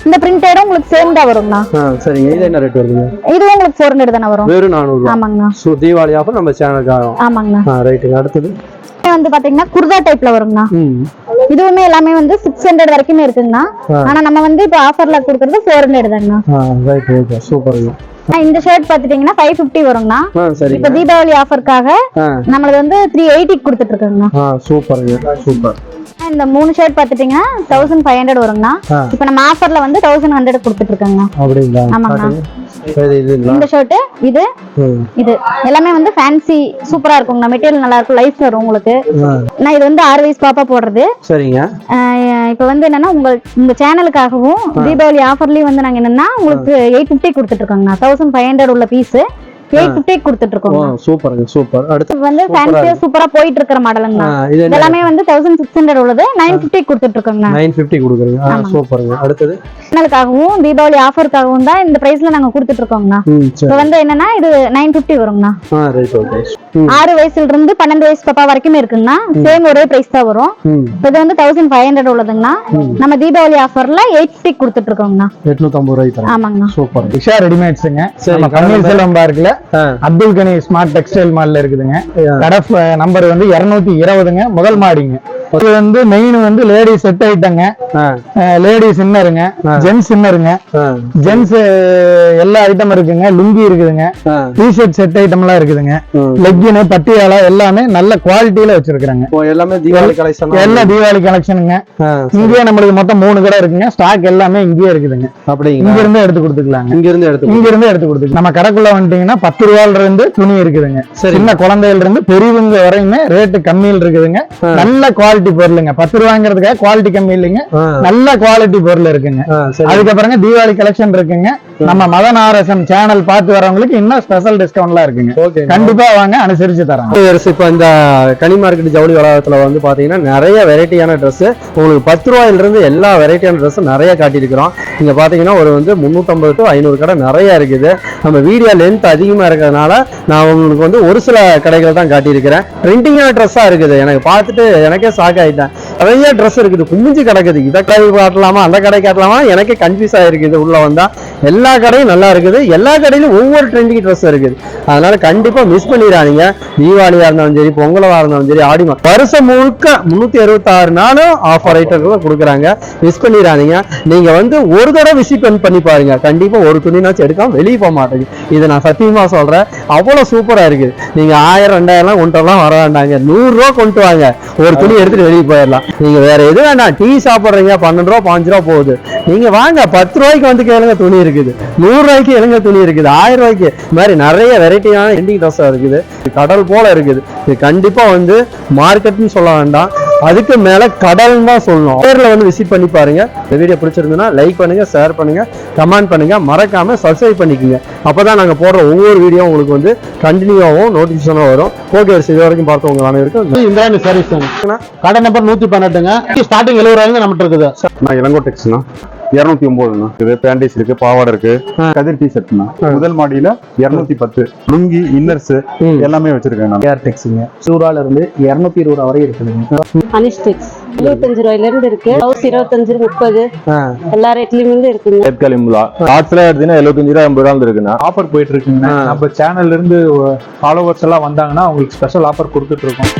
இந்த பிரிண்டடும் உங்களுக்கு சேம் தான் வருங்கண்ணா. சரிங்க. இது என்ன ரேட் வருதுங்க? இதுவும் உங்களுக்கு 400 தானே வரும். வெறும் 400. ஆமாங்கண்ணா. தீபாவளி ஆஃபர் நம்ம சேனலுக்காக. ஆமாங்கண்ணா. ரைட்டுங்க. அடுத்தது வந்து பாத்தீங்கன்னா குர்தா டைப்ல வருங்கண்ணா. இதுவுமே எல்லாமே வந்து 600 வரைக்குமே இருக்குங்கண்ணா. ஆனா நம்ம வந்து இப்போ ஆஃபர்ல கொடுக்கறது 400 தாங்கண்ணா. ரைட் ரைட் சூப்பருங்க. இந்த ஷர்ட் பாத்துட்டீங்கன்னா 550 வருங்கண்ணா. இப்ப தீபாவளி ஆஃபர்க்காக நம்மளுக்கு வந்து 380 கொடுத்துட்டு இருக்காங்கண்ணா. சூப்பருங்க. சூப்பர். இந்த 3 ஷர்ட் பாத்துட்டீங்கன்னா 1500 வருங்கண்ணா. இப்ப நம்ம ஆஃபர்ல வந்து 1100 கொடுத்துட்டு இருக்காங்க. அப்படிங்களா? ஆமாங்கண்ணா. இந்த ஷர்ட் இது எல்லாமே வந்து ஃபேன்சி சூப்பரா இருக்குங்கண்ணா. மெட்டீரியல் நல்லா இருக்கும், லைஃப் வரும் உங்களுக்கு. நான் இது வந்து 6 வயசு பாப்பா போடுறது. சரிங்க. இப்ப வந்து என்னன்னா உங்க சேனலுக்காகவும் தீபாவளி ஆஃபர்லயும் வந்து நாங்க என்னன்னா உங்களுக்கு 850 கொடுத்துட்டு இருக்கோங்கண்ணா. 1500 உள்ள பீஸ் 850 கொடுத்துட்டு இருக்கோம். சூப்பருங்க. சூப்பர். அடுத்து வந்து ஃபேன்சியா சூப்பரா போயிட்டு இருக்கிற மாடலுங்கண்ணா. எல்லாமே வந்து 1600 உள்ளது 950 கொடுத்துட்டு இருக்கோங்கண்ணா. 950 கொடுக்குறீங்க. சூப்பருங்க. அடுத்தது சேனலுக்காகவும் தீபாவளி ஆஃபருக்காகவும் தான் இந்த பிரைஸ்ல நாங்க கொடுத்துட்டு இருக்கோங்கண்ணா. இப்போ வந்து என்னன்னா இது 950 வருங்கண்ணா. Right okay. 6 வயசுல இருந்து 12 வயசு பாப்பா வரைக்குமே இருக்குங்கண்ணா. சேம் ஒரே பிரைஸ் தான் வரும். இது வந்து 1500 உள்ளதுங்கண்ணா. நம்ம தீபாவளி ஆஃபர்ல 850 கொடுத்துட்டு இருக்கோங்கண்ணா. 850 ரூபாய். ஆமாங்கண்ணா. சூப்பர். விஷா ரெடிமேட்ஸ்ங்க. நம்ம கண்ணீர் செல்வம் பார்க்கல அப்துல் கனி ஸ்மார்ட் டெக்ஸ்டைல் மால்ல இருக்குதுங்க. கடை நம்பர் வந்து 220ங்க. முதல் மாடிங்க. இது வந்து மெயின் வந்து லேடிஸ் செட் ஐட்டங்க. லேடிஸ் இன்னருங்க, ஜென்ஸ் இன்னருங்க, ஜென்ஸ் எல்லா ஐட்டம் இருக்குங்க. லுங்கி இருக்குதுங்க, டிஷர்ட் செட் ஐட்டம் எல்லாம் இருக்குதுங்க. லெக்கின் பட்டியாலா எல்லாமே நல்ல குவாலிட்டியில வச்சிருக்காங்க. எல்லாமே தீபாவளி கலெக்ஷன். எல்லாம் தீபாவளி கலெக்ஷனுங்க. இங்கேயே நம்மளுக்கு மொத்தம் 3 கடை இருக்குங்க. ஸ்டாக் எல்லாமே இங்கேயே இருக்குதுங்க. அப்படி இங்க இருந்து எடுத்து கொடுத்துக்கலாங்க. இங்க இருந்து எடுத்து கொடுத்துக்கலாம். நம்ம கடைக்குள்ள வந்துட்டீங்கன்னா 10 ரூபாயில இருந்து துணி இருக்குதுங்க. சின்ன குழந்தையில இருந்து பெரியவங்க வரையுமே ரேட்டு கம்மியில் இருக்குதுங்க. நல்ல குவாலிட்டி பொருளுங்க. 10 ரூபாங்கிறதுக்காக குவாலிட்டி கம்மி இல்லைங்க. நல்ல குவாலிட்டி பொருள் இருக்குங்க. அதுக்கப்புறங்க தீபாவளி கலெக்ஷன் இருக்குங்க. நம்ம மதன் ஆர்எஸ்எம் சேனல் பார்த்து வரவங்களுக்கு இன்னும் ஸ்பெஷல் டிஸ்கவுண்ட்லாம் இருக்குங்க. கண்டிப்பா வாங்க, அனுசரிச்சு தரோம். இப்ப இந்த கனி மார்க்கெட் ஜவுளி வளாகத்துல வந்து பாத்தீங்கன்னா நிறைய வெரைட்டியான ட்ரெஸ் உங்களுக்கு 10 ரூபாயில இருந்து எல்லா வெரைட்டியான ட்ரெஸ் நிறைய காட்டியிருக்கிறோம். இங்க பாத்தீங்கன்னா ஒரு வந்து 350 to 500 கடை நிறைய இருக்குது. நம்ம வீடியோ லென்த் அதிகமா இருக்கிறதுனால நான் உங்களுக்கு வந்து ஒரு சில கடைகள் தான் காட்டியிருக்கிறேன். ட்ரெண்டிங்கான ட்ரெஸ்ஸா இருக்குது. எனக்கு பார்த்துட்டு எனக்கே ஷாக் ஆயிட்டேன். நிறைய ட்ரெஸ் இருக்குது, குமிஞ்சு கிடக்குது. இதை கடை காட்டலாமா அந்த கடை காட்டலாமா எனக்கே கன்ஃபியூஸ் ஆயிருக்குது. உள்ள வந்தா எல்லா கடையும் நல்லா இருக்குது. எல்லா கடையிலும் ஒவ்வொரு ட்ரெண்டிங் ட்ரெஸ் இருக்குது. அதனால கண்டிப்பா மிஸ் பண்ணிடாதீங்க. தீபாவளியா இருந்தாலும் சரி, பொங்கலா இருந்தாலும் சரி, ஆடி வருஷம் முழுக்க 366 நாளும் ஆஃபர் ஐட்டங்கள் கொடுக்குறாங்க. மிஸ் பண்ணிடாதீங்க. நீங்க வந்து ஒரு தடவை விசிட் பண்ணி பாருங்க. கண்டிப்பா ஒரு துணினாச்சும் எடுக்காம வெளியே போக மாட்டேங்க. இதை நான் சத்தியமா சொல்றேன். அவ்வளவு சூப்பரா இருக்குது. நீங்க 1000 2000 கொண்டுலாம் வர வேண்டாங்க. 100 ரூபா கொண்டு வாங்க, ஒரு துணி எடுத்துட்டு வெளியே போயிடலாம். நீங்க வேற எது வேண்டாம். டீ சாப்பிடுறீங்க 12 ரூபா 5 ரூபா போகுது. நீங்க வாங்க 10 ரூபாய்க்கு வந்து கேளுங்க துணி இருக்குது. 100 ரூபாய்க்கு எழுங்க துணி இருக்குது. 1000 ரூபாய்க்கு இந்த மாதிரி நிறைய வெரைட்டியான எண்டிங் ட்ரெஸ் இருக்குது. கடல் போல இருக்குது. இது கண்டிப்பா வந்து மார்க்கெட்னு சொல்ல வேண்டாம், அதுக்கு மேல கடல் தான் சொல்லணும். நேர்ல வந்து விசிட் பண்ணி பாருங்க. இந்த வீடியோ பிடிச்சிருந்ததுன்னா லைக் பண்ணுங்க, ஷேர் பண்ணுங்க, கமெண்ட் பண்ணுங்க, மறக்காம சப்ஸ்கிரைப் பண்ணிக்கோங்க. அப்பதான் நாங்க போடுற ஒவ்வொரு வீடியோ உங்களுக்கு வந்து கண்டினியூவாகவும் நோட்டிபிகேஷனும் வரும். ஓகே, இது வரைக்கும் பார்த்தவங்க அனைவருக்கும் இந்திராணி சர்வீஸ் கடை நம்பர் 118ங்க. ஸ்டார்டிங் 70 ரூபாய்க்கு நம்மகிட்ட இருக்குது. நான் இளங்கோட்டெக்ஸ்ண்ணா. 209 இது பேண்டேஜ் இருக்கு, பாவாடை இருக்கு, கதிர் டி ஷர்ட்னா. முதல் மாடியில 210 லுங்கி இன்னர்ஸ் எல்லாமே வச்சிருக்கேன் நான். டெக்ஸுங்க சூறால இருந்து 220 ரூபா வரை இருக்குதுங்க. அனிஸ்டெக்ஸ் 25 ரூபாயில இருந்து இருக்கு. 25 30 எல்லா ரேட்லயும் இருந்து இருக்குங்க. ஏற்கலிமுலா ஷார்ட்ஸ்ல எடுத்தீங்கன்னா 75 ரூபா 80 ரூபா இருக்குண்ணா. ஆஃபர் போயிட்டு இருக்குங்க. நம்ம சேனல்ல இருந்து ஃபாலோவர்ஸ் எல்லாம் வந்தாங்கன்னா அவங்களுக்கு ஸ்பெஷல் ஆஃபர் கொடுத்துட்டு இருக்கோம்.